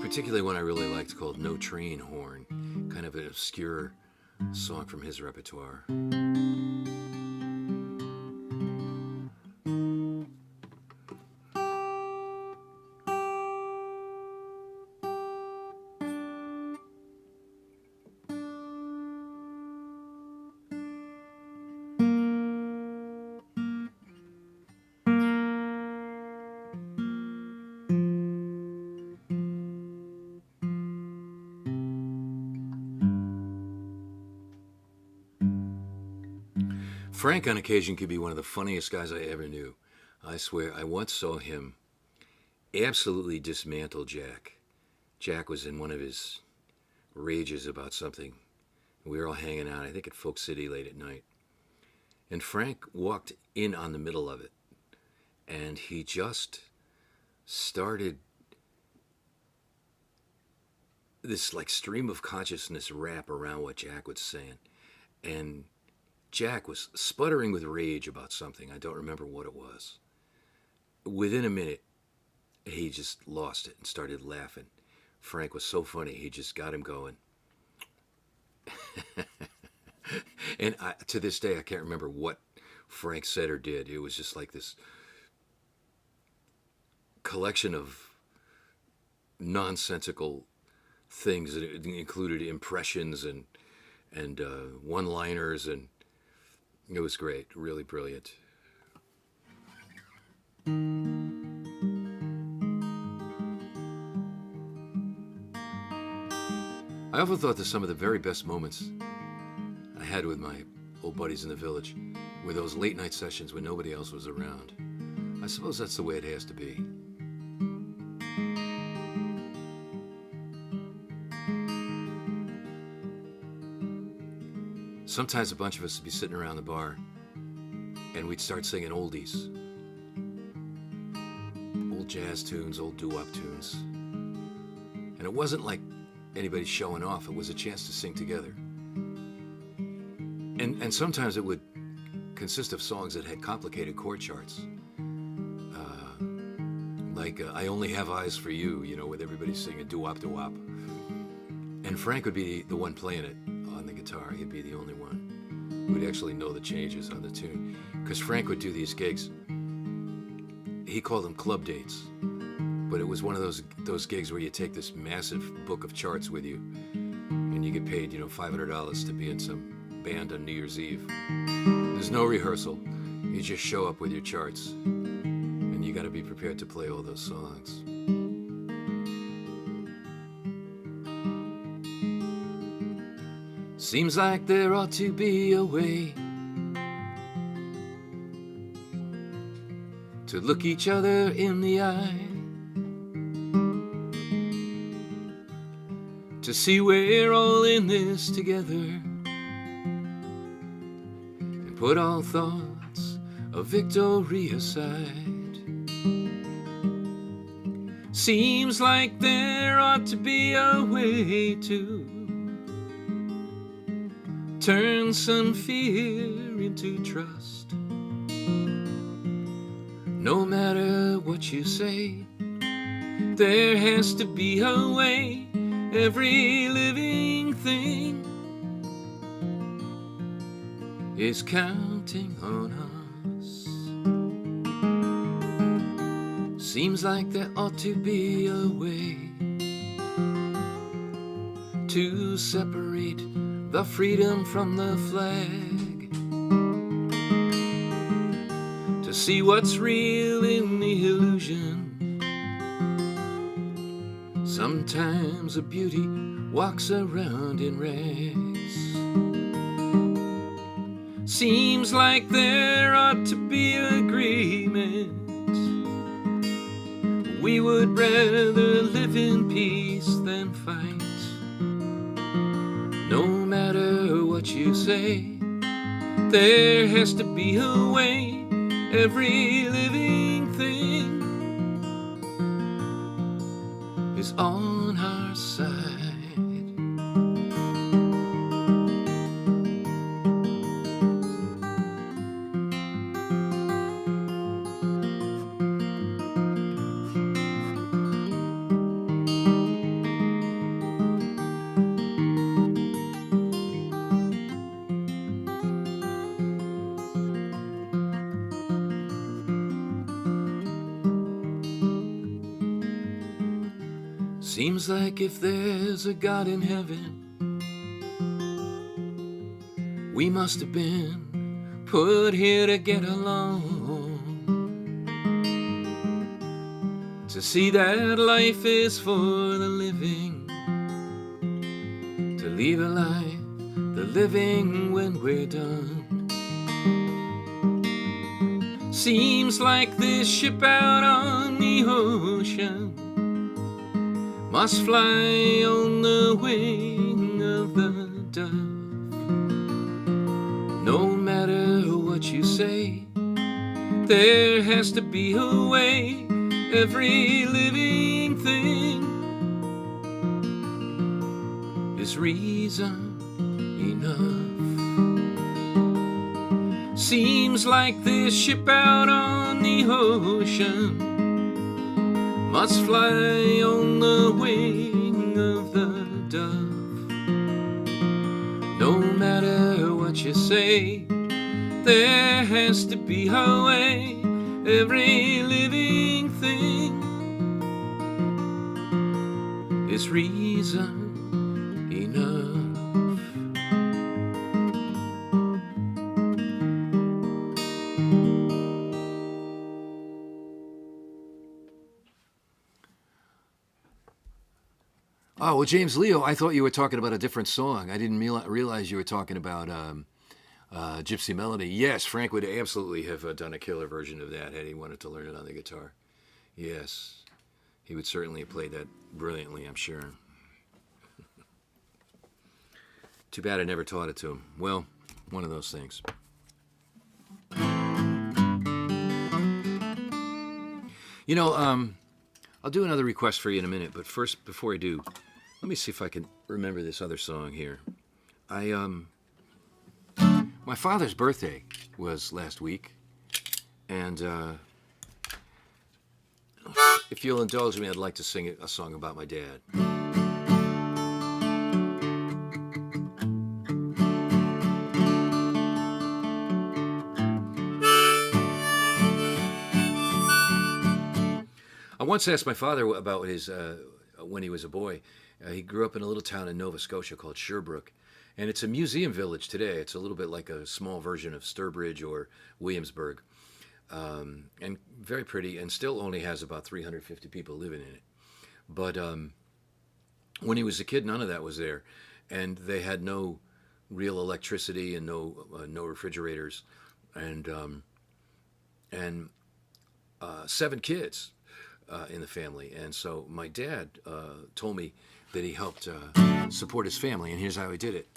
Particularly one I really liked called No Train Horn. Kind of an obscure song from his repertoire. Frank, on occasion, could be one of the funniest guys I ever knew. I swear, I once saw him absolutely dismantle Jack. Jack was in one of his rages about something. We were all hanging out, I think at Folk City late at night. And Frank walked in on the middle of it. And he just started this like stream of consciousness wrap around what Jack was saying. And Jack was sputtering with rage about something. I don't remember what it was. Within a minute, he just lost it and started laughing. Frank was so funny, he just got him going. And to this day, I can't remember what Frank said or did. It was just like this collection of nonsensical things that included impressions and one-liners, and it was great, really brilliant. I often thought that some of the very best moments I had with my old buddies in the village were those late night sessions when nobody else was around. I suppose that's the way it has to be. Sometimes a bunch of us would be sitting around the bar and we'd start singing oldies. Old jazz tunes, old doo-wop tunes. And it wasn't like anybody showing off, it was a chance to sing together. And sometimes it would consist of songs that had complicated chord charts. Like I Only Have Eyes for You, you know, with everybody singing doo-wop, doo-wop. And Frank would be the one playing it on the guitar. He'd be the only one who would actually know the changes on the tune. Because Frank would do these gigs. He called them club dates. But it was one of those gigs where you take this massive book of charts with you and you get paid, you know, $500 to be in some band on New Year's Eve. There's no rehearsal. You just show up with your charts and you got to be prepared to play all those songs. Seems like there ought to be a way to look each other in the eye, to see we're all in this together, and put all thoughts of victory aside. Seems like there ought to be a way to turn some fear into trust. No matter what you say, there has to be a way. Every living thing is counting on us. Seems like there ought to be a way to separate the freedom from the flag, to see what's real in the illusion. Sometimes a beauty walks around in rags. Seems like there ought to be agreement. We would rather live in peace than fight. No matter what you say, there has to be a way. Every living thing is on our side. Seems like if there's a God in heaven, we must have been put here to get along, to see that life is for the living, to leave alive the living when we're done. Seems like this ship out on the ocean must fly on the wing of the dove. No matter what you say, there has to be a way. Every living thing is reason enough. Seems like this ship out on the ocean must fly on the wing of the dove. No matter what you say, there has to be a way. Every living thing is reason enough. Oh, well, James Leo, I thought you were talking about a different song. I didn't realize you were talking about Gypsy Melody. Yes, Frank would absolutely have done a killer version of that had he wanted to learn it on the guitar. Yes, he would certainly have played that brilliantly, I'm sure. Too bad I never taught it to him. Well, one of those things. You know, I'll do another request for you in a minute, but first, before I do, let me see if I can remember this other song here. My father's birthday was last week, and if you'll indulge me, I'd like to sing a song about my dad. I once asked my father about his when he was a boy. He grew up in a little town in Nova Scotia called Sherbrooke, and it's a museum village today. It's a little bit like a small version of Sturbridge or Williamsburg, and very pretty, and still only has about 350 people living in it. But when he was a kid, none of that was there, and they had no real electricity and no refrigerators, and 7 kids in the family. And so my dad told me that he helped support his family, and here's how he did it.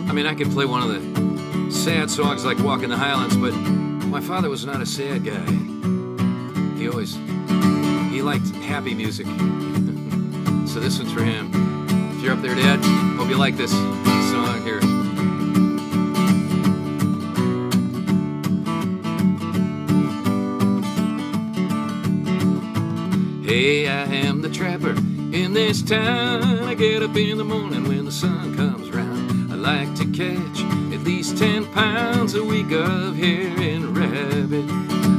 I mean, I could play one of the sad songs like Walking the Highlands, but my father was not a sad guy. He liked happy music. So this one's for him. If you're up there, Dad, hope you like this song here. Hey, I am the trapper in this town. I get up in the morning when the sun comes round. I like to catch at least 10 pounds a week of hare and rabbit.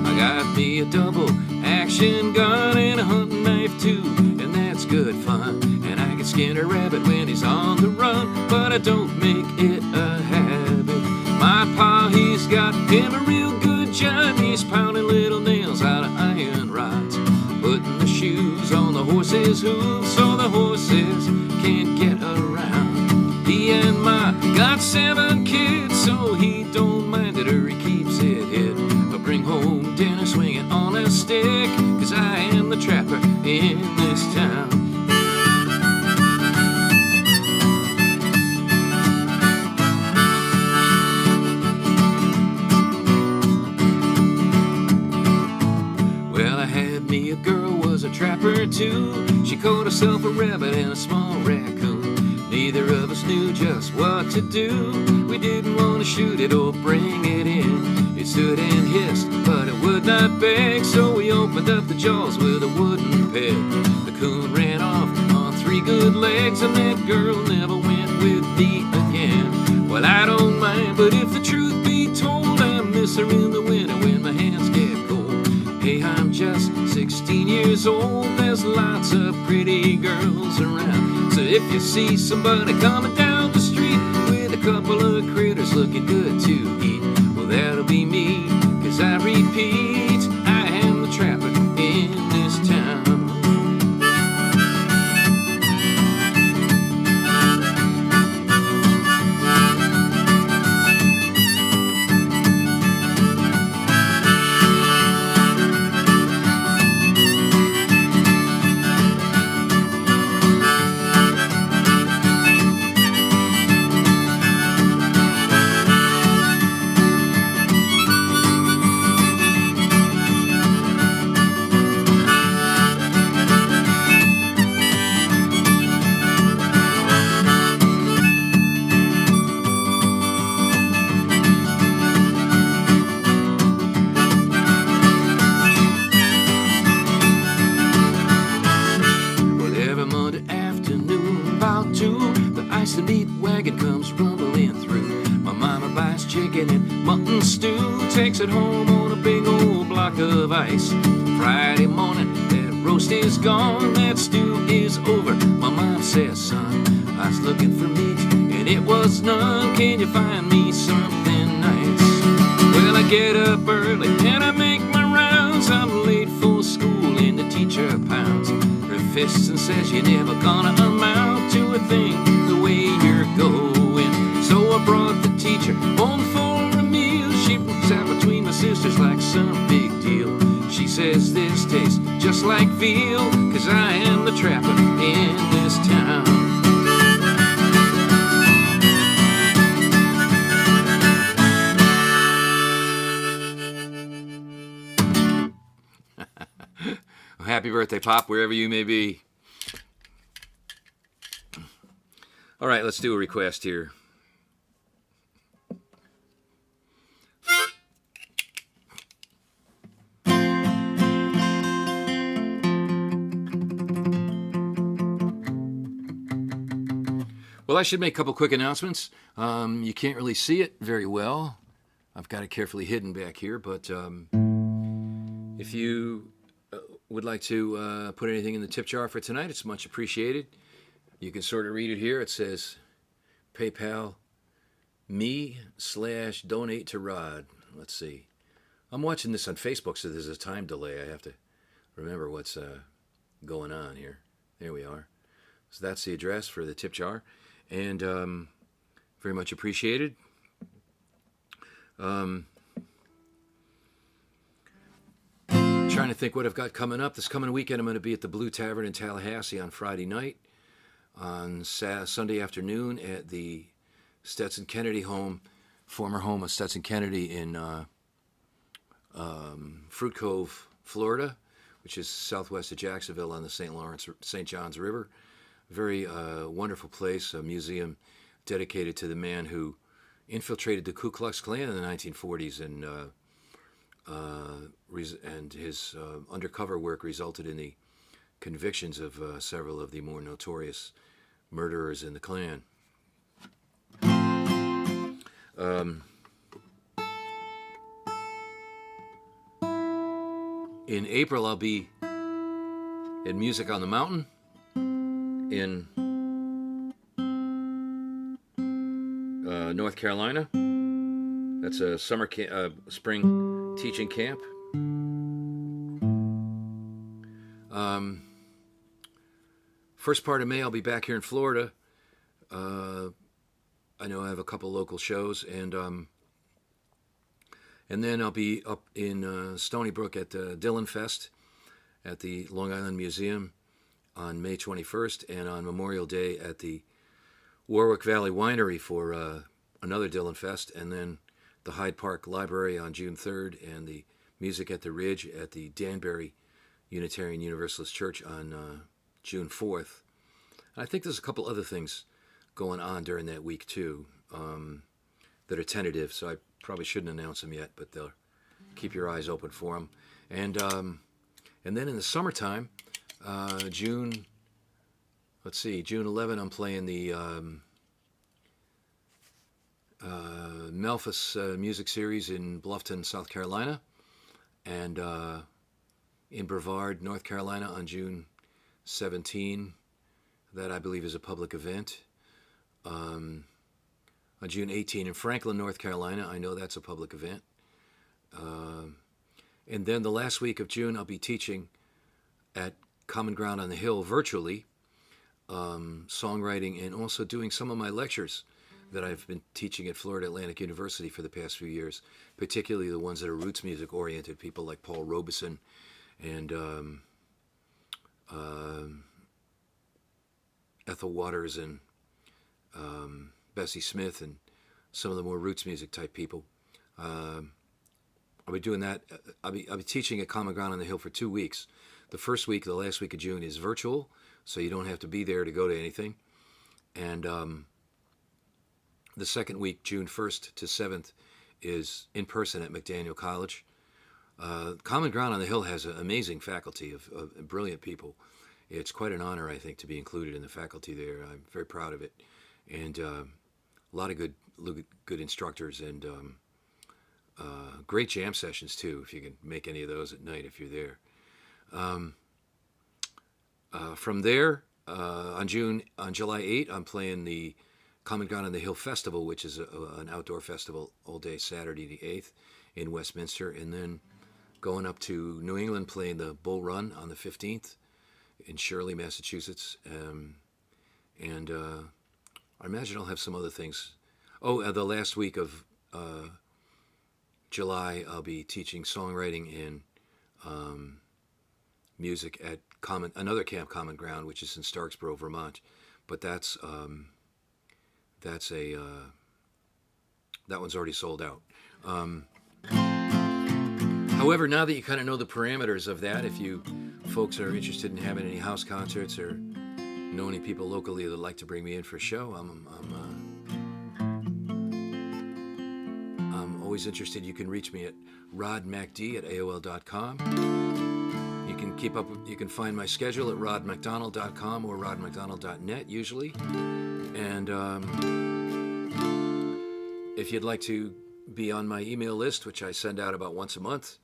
I got me a double action gun and a hunting knife too, and that's good fun. And I can skin a rabbit when he's on the run, but I don't make it a habit. My pa, he's got him a real good job. He's pounding little nails out of iron rods, putting the shoes on the horse's hooves so the horses can't get around. He and Ma got 7 kids, so he don't mind it or he keeps it hid. But bring home dinner swinging on a stick, 'cause I am the trapper in this town. Well, I had me a girl, was a trapper too. She caught herself a rabbit and a small raccoon. Neither of us knew just what to do. We didn't want to shoot it or bring it in. It stood and hissed, but it would not beg, so we opened up the jaws with a wooden peg. The coon ran off on 3 good legs, and that girl never went with me again. Well, I don't mind, but if the truth be told, I miss her in the winter when my hands get cold. Hey, I'm just 16 years old. There's lots of pretty girls around. So if you see somebody coming down the street with a couple of critters looking good to eat, well, that'll be me, 'cause I repeat, I am the trapper in this town. chicken and mutton stew. Takes it home on a big old block of ice. Friday morning, that roast is gone, that stew is over. My mom says, son, I was looking for meat, and it was none. Can you find me something nice? Well, I get up early and I make my rounds. I'm late for school and the teacher pounds her fists and says, you're never gonna amount to a thing the way you're going. So I brought the teacher home for a meal. She sat between my sisters like some big deal. She says this tastes just like veal, 'cause I am the trapper in this town. Happy birthday, Pop, wherever you may be. All right, let's do a request here. Well, I should make a couple quick announcements. You can't really see it very well. I've got it carefully hidden back here, but if you would like to put anything in the tip jar for tonight, it's much appreciated. You can sort of read it here. It says PayPal me/donate to Rod. Let's see. I'm watching this on Facebook, so there's a time delay. I have to remember what's going on here. There we are. So that's the address for the tip jar, and very much appreciated. Trying to think what I've got coming up. This coming weekend, I'm going to be at the Blue Tavern in Tallahassee on Friday night. On Sunday afternoon at the Stetson Kennedy home, former home of Stetson Kennedy in Fruit Cove, Florida, which is southwest of Jacksonville on the St. Johns River. Very wonderful place, a museum dedicated to the man who infiltrated the Ku Klux Klan in the 1940s, and his undercover work resulted in the convictions of several of the more notorious murderers in the Klan. In April, I'll be at Music on the Mountain in North Carolina. That's a spring teaching camp. First part of May, I'll be back here in Florida. I know I have a couple local shows, and then I'll be up in Stony Brook at Dillon Fest at the Long Island Museum on May 21st, and on Memorial Day at the Warwick Valley Winery for another Dillon Fest, and then the Hyde Park Library on June 3rd, and the Music at the Ridge at the Danbury Unitarian Universalist Church on June 4th. And I think there's a couple other things going on during that week too that are tentative, so I probably shouldn't announce them yet, but they'll keep your eyes open for them. And then in the summertime, June 11, I'm playing the Memphis Music Series in Bluffton, South Carolina, and in Brevard, North Carolina on June 17. That I believe is a public event. On June 18 in Franklin, North Carolina, I know that's a public event. And then the last week of June, I'll be teaching at Common Ground on the Hill virtually, songwriting, and also doing some of my lectures that I've been teaching at Florida Atlantic University for the past few years, particularly the ones that are roots music oriented, people like Paul Robeson and Ethel Waters and Bessie Smith and some of the more roots music type people. I'll be doing that. I'll be teaching at Common Ground on the Hill for 2 weeks. The first week, the last week of June, is virtual, so you don't have to be there to go to anything. And the second week, June 1st to 7th, is in person at MacDonald College. Common Ground on the Hill has an amazing faculty of brilliant people. It's quite an honor, I think, to be included in the faculty there. I'm very proud of it, and a lot of good instructors, and great jam sessions too, if you can make any of those at night if you're there. From there, on July 8th, I'm playing the Common Ground on the Hill Festival, which is an outdoor festival all day Saturday the 8th in Westminster, and then going up to New England playing the Bull Run on the 15th in Shirley, Massachusetts. And I imagine I'll have some other things. Oh, the last week of July, I'll be teaching songwriting and music at another camp, Common Ground, which is in Starksboro, Vermont. But that one's already sold out. However, now that you kind of know the parameters of that, if you folks are interested in having any house concerts or know any people locally that would like to bring me in for a show, I'm always interested. You can reach me at rodmacd@aol.com. You can find my schedule at rodmacdonald.com or rodmacdonald.net usually. And if you'd like to be on my email list, which I send out about once a month,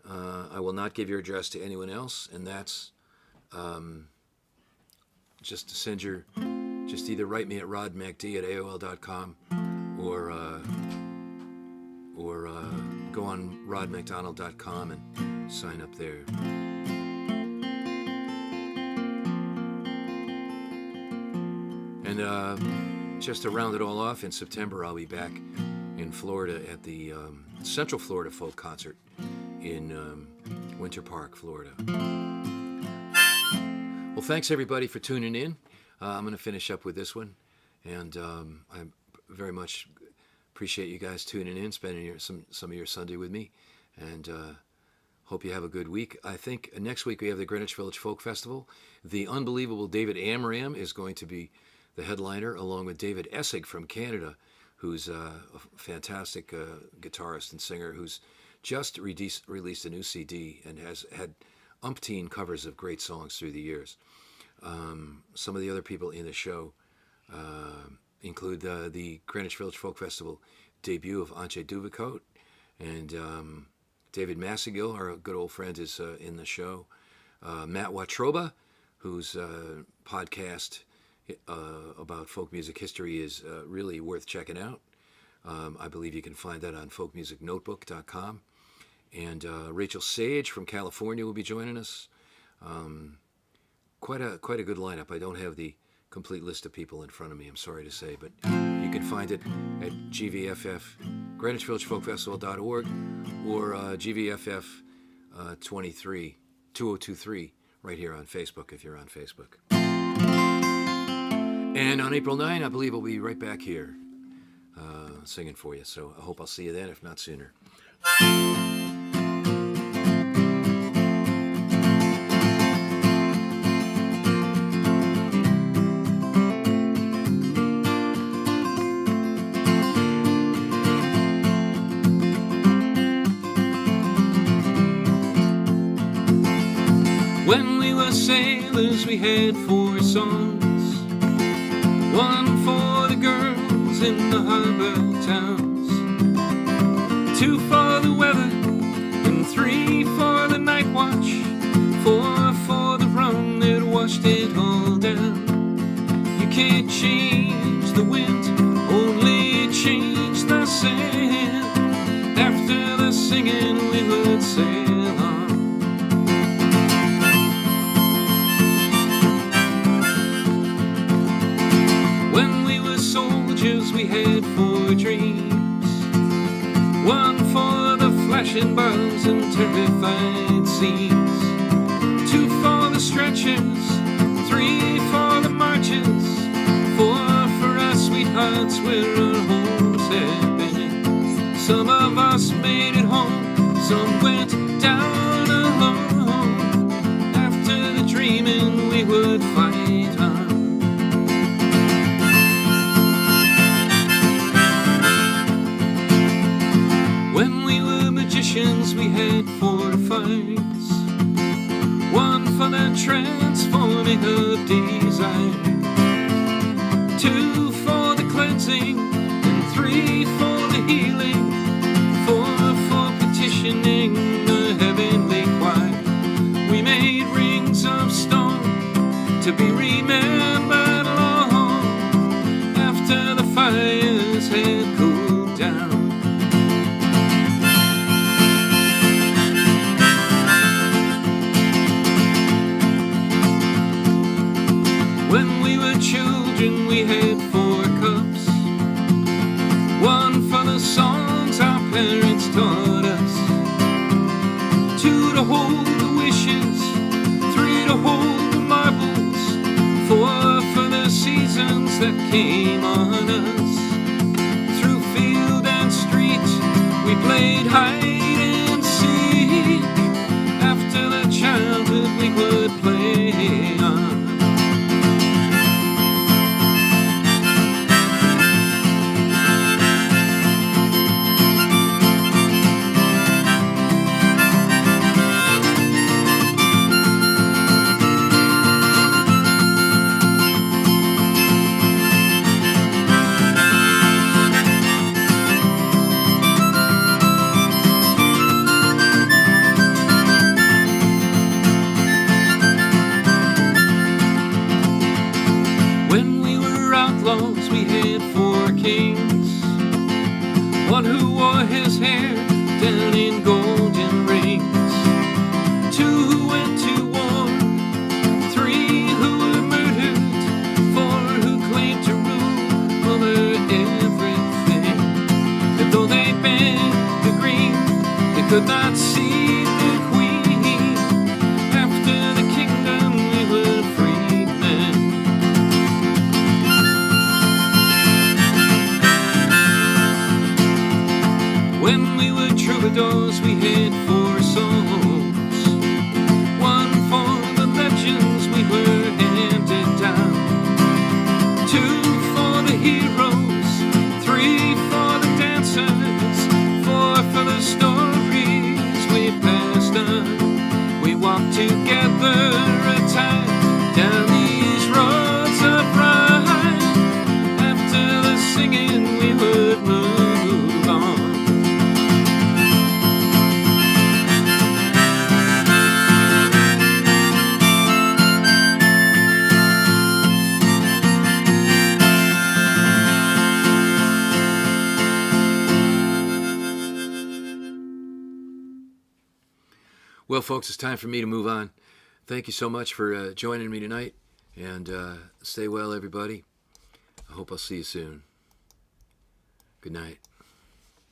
I will not give your address to anyone else, and that's just to send just either write me at rodmacd@aol.com or go on rodmacdonald.com and sign up there. And just to round it all off, in September I'll be back in Florida at the Central Florida Folk Concert in Winter Park, Florida. Well, thanks everybody for tuning in. I'm going to finish up with this one, and I very much appreciate you guys tuning in, spending some of your Sunday with me, and hope you have a good week. I think next week we have the Greenwich Village Folk Festival. The unbelievable David Amram is going to be the headliner, along with David Essig from Canada, who's a fantastic guitarist and singer who's just released a new CD and has had umpteen covers of great songs through the years. Some of the other people in the show include the Greenwich Village Folk Festival debut of Antje Duvecote, and David Massagill, our good old friend, is in the show. Matt Watroba, whose podcast about folk music history is really worth checking out. I believe you can find that on folkmusicnotebook.com. And Rachel Sage from California will be joining us. Quite a good lineup. I don't have the complete list of people in front of me, I'm sorry to say, but you can find it at GVFF, GreenwichVillageFolkFestival.org, or GVFF 2023 right here on Facebook if you're on Facebook. And on April 9, I believe we'll be right back here singing for you. So I hope I'll see you then, if not sooner. When we were sailors, we had 4 songs. 1 for the girls in the harbor towns, 2 for the weather, and 3 for the night watch, 4 for the rum that washed it all down. You can't change the wind, only change the sand. After the singing we would sail on. We had 4 dreams, 1 for the flashing bombs and terrified scenes, 2 for the stretchers, 3 for the marches, 4 for our sweethearts where our homes had been. Some of us made it home, some went down alone. After the dreaming we would fight on. We had 4 fights, 1 for the transforming of desire, 2 for the cleansing, and 3 played hide and seek after the childhood we would play on. When we were outlaws, we had 4 kings. One who wore his hair down in golden rings. 2 who went to war. 3 who were murdered. 4 who claimed to rule over everything. And though they bent the green, they could not see the queen. After the kingdom, we were freedmen. When we were troubadours, we had 4 songs. 1 for the legends we were handed down. 2 for the heroes. 3 for the dancers. 4 for the stories we passed on. We walked together a time down these roads of rhyme. After the singing, we would move on. Well, folks, it's time for me to move on. Thank you so much for joining me tonight, and stay well, everybody. I hope I'll see you soon. Good night.